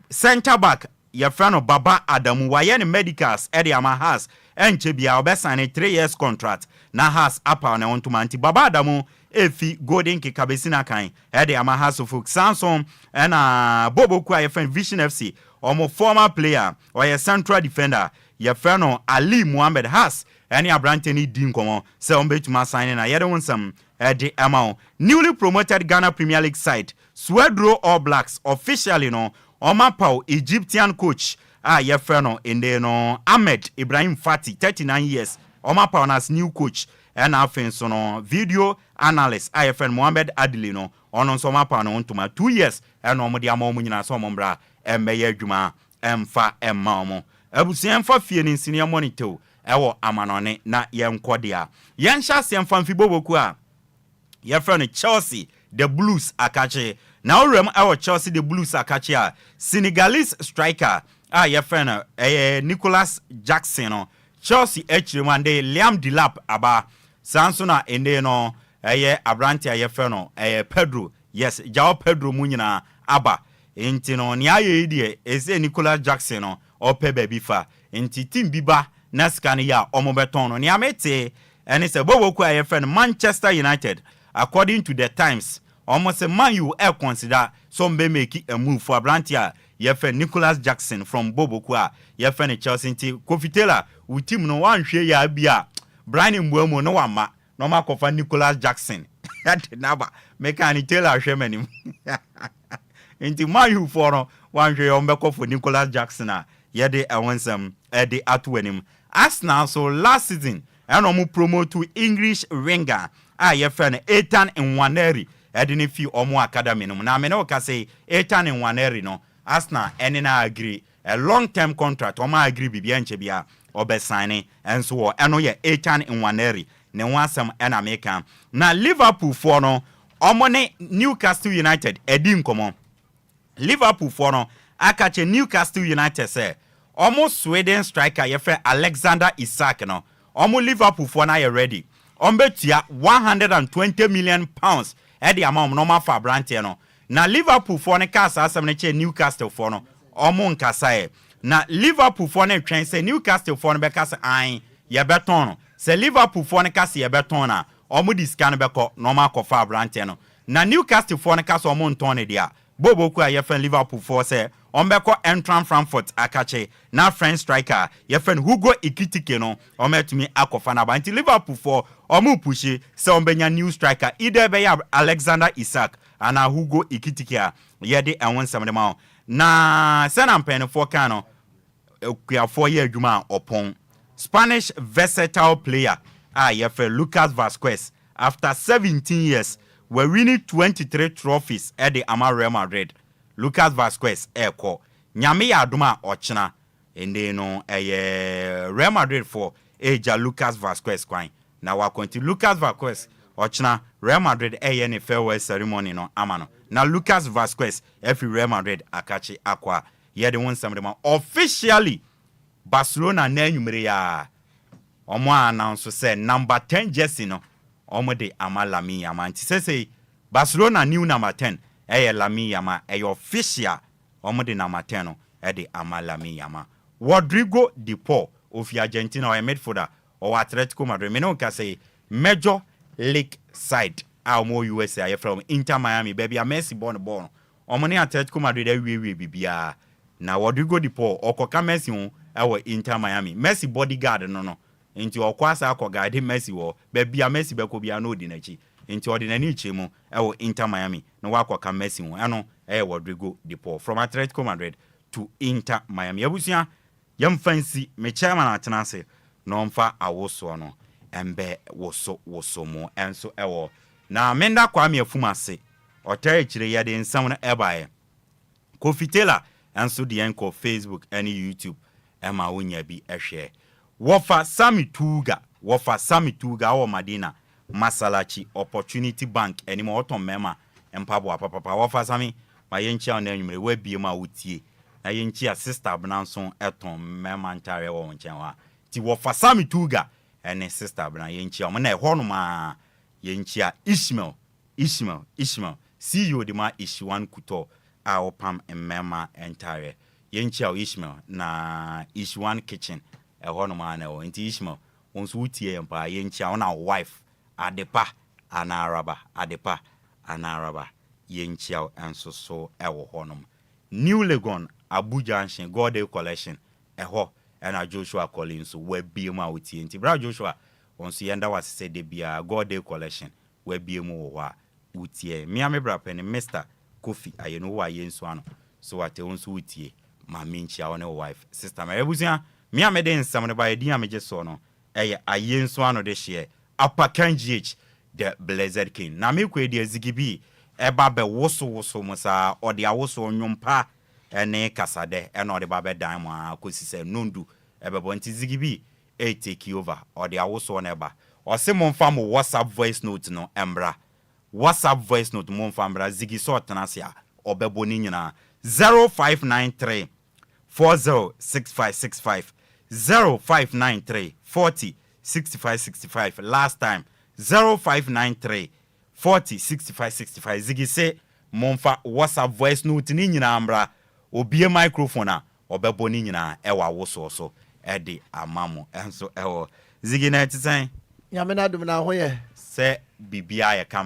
center back, your friend of Baba Adamu, Wayani Medicals, Eddie Amahas, and Chibia, Obesani, 3 years contract, Nahas Apa, and on to Manti Baba Adamu, Efi, golden kick, Cabesina Kain, Eddie Amahas of Folk, Samson, and Bobo Kwa, your friend Vision FC, or former player, or a central defender, your friend Ali Muhammad Has. Any Abrantini Dinkomo, say on Betuma signing a Yadawonsam at the amount. Newly promoted Ghana Premier League side, Swedro All Blacks, officially Omapao, Egyptian coach, Yefreno, in the Ahmed Ibrahim Fati, 39 years, Omapao as new coach, and Afensono, video analyst, IFN Mohamed Adilino, on Somapano, on to my 2 years, and Omodiamo Munina Somombra, and Mayer Juma, and Fa and Mamo. Abusian for feeling senior monitor. Ewo amanone na yenkwodia yensha semfan fiboboku a ye friend Chelsea the Blues akache na orem ewo Chelsea the Blues akache a Senegalese striker ye friend Nicholas Jackson no Chelsea echiremande Liam Delap aba sanso na ende no Abrantia ye friend Pedro yes Jao Pedro munyina aba enti no nia ye die ese Nicholas Jackson no ope baby fa enti team biba Naskani ya omobetono ni amete and it's a bobo kwa friend Manchester United according to the Times almost a man you consider some be make a move for Abrantia your friend Nicholas Jackson from Bobo kwa your friend Chelsea Kofitela with team no one share ya bia Brian Mbwemo no wama no ma kofa Nicholas Jackson that never make any Taylor Shemenim into man you for one share on for Nicholas Jackson yede awonsam ede atwenim Arsenal so last season and omu promote to English winger your friend Ethan Nwaneri edini fi omu academy no na me no ka say Ethan Nwaneri no Arsenal ene na agree a long term contract omu agree bibia nche bia obe sign and so eno ye Ethan Nwaneri ne wansam ena meka na Liverpool for no omu ne Newcastle United edi nkomo Liverpool for no akache Newcastle United say almost Sweden striker your friend Alexander Isak no almost Liverpool for now ready on betia 120 million pounds at the amount normal for Brantiano na Liverpool for ne cars asem ne che Newcastle for no omo nkasa na Liverpool for ne twen say Newcastle for no be kasa an ye beton no say Liverpool for ne kasa ye beton na omo di scan be ko normal ko fa brante no na Newcastle for ne kasa omo nton ne dia bobo ku a ye fan Liverpool for say ombeko Entram Frankfurt akache na French striker ye fan Hugo Ekitike no ometumi akofa na ba nti Liverpool for omo pushi se ombenya new striker either be Alexander Isak ana Hugo Ekitike a ye de enwon samde ma na sena mpene for kano kuya 4 year adwuma opon Spanish versatile player ye fan Lucas Vazquez after 17 years we're winning 23 trophies at the Real Madrid. Lucas Vazquez eko nyame ya adoma ochina ende no Real Madrid for eja Lucas Vazquez kwan na wakonti Lucas Vazquez ochina Real Madrid ne farewell ceremony no amano na Lucas Vazquez every Real Madrid akachi akwa ye de won samde officially Barcelona na enwumere ya omo announce say number 10 jersey no omo de amalami yama nti say Barcelona new number 10 Lami Yama official omode number 10 no de amalami Yama Rodrigo De Paul of Argentina or midfielder or Atletico Madrid me no can say major league side more USA from Inter Miami baby a Messi born omone Atletico Madrid we bibia na Rodrigo De Paul okoka Messi ho Inter Miami Messi bodyguard no nti okwasa akoga de Messi wo baby a Messi be ko bia no di nachi into ordinary chemu Inter Miami no wakwa Messi ho ano Rodrigo De Paul from Atletico Madrid to Inter Miami abusia yam fancy me chairman atenase no mfa awoso no embe woso mo enso na menda kwa me afumase otai chire yade nsam no ebae Kofitela enso de enko Facebook and YouTube ema wonya bi ehwe wofa Sammy Tuga o Madina Masalachi Opportunity Bank anymore otom mema empabo papa wofa Sammy ma yenchia na enwumre we biema wutie na yenchia sister Branson eton mema ntare wo nchen ti wofa Sammy Tuga ene sister Bran yenchia mo na ehonu ma yenchia Ishmael CEO de ma Ishwan Kuto a opam mema entire yenchia Ishmael na Ishwan Kitchen ehonu ma na o nti Ishmael onso wutie empa yenchia ona wife Adepa anaraba yenchia enso so ewo honom New Legon Abuja Anshin God collection eho ena Joshua Collins we biema wutie nti bra Joshua onso yenda wasese de bia God collection we biemu wo a wutie me bra pen Mr Kofi ayeno wa yenso ano so ate onso wutie ma menchia one wife sister ma ebusia me amede nsam ne ba yedi ameje so no ayenso ano de hye Apakan GH the Blessed King na me kwedi azigibi eba be woso musa ode awoso onwompa ene kasade ene ode ba be dan mu akosise nondu ebebo nti zigibi take over ode awoso na eba ose momfa mo WhatsApp voice note no embra WhatsApp voice note momfa embra zigi so tenase obebo ni nyina 0593 406565 0593 406565 last time 0593 406565 zigi se momfa WhatsApp voice note ni nyina ambra obie microphone a obebo ni nyina ewa woso so ede amamo enso ewo zigi na tisen nyame na dum na ho ye se bibia ye kama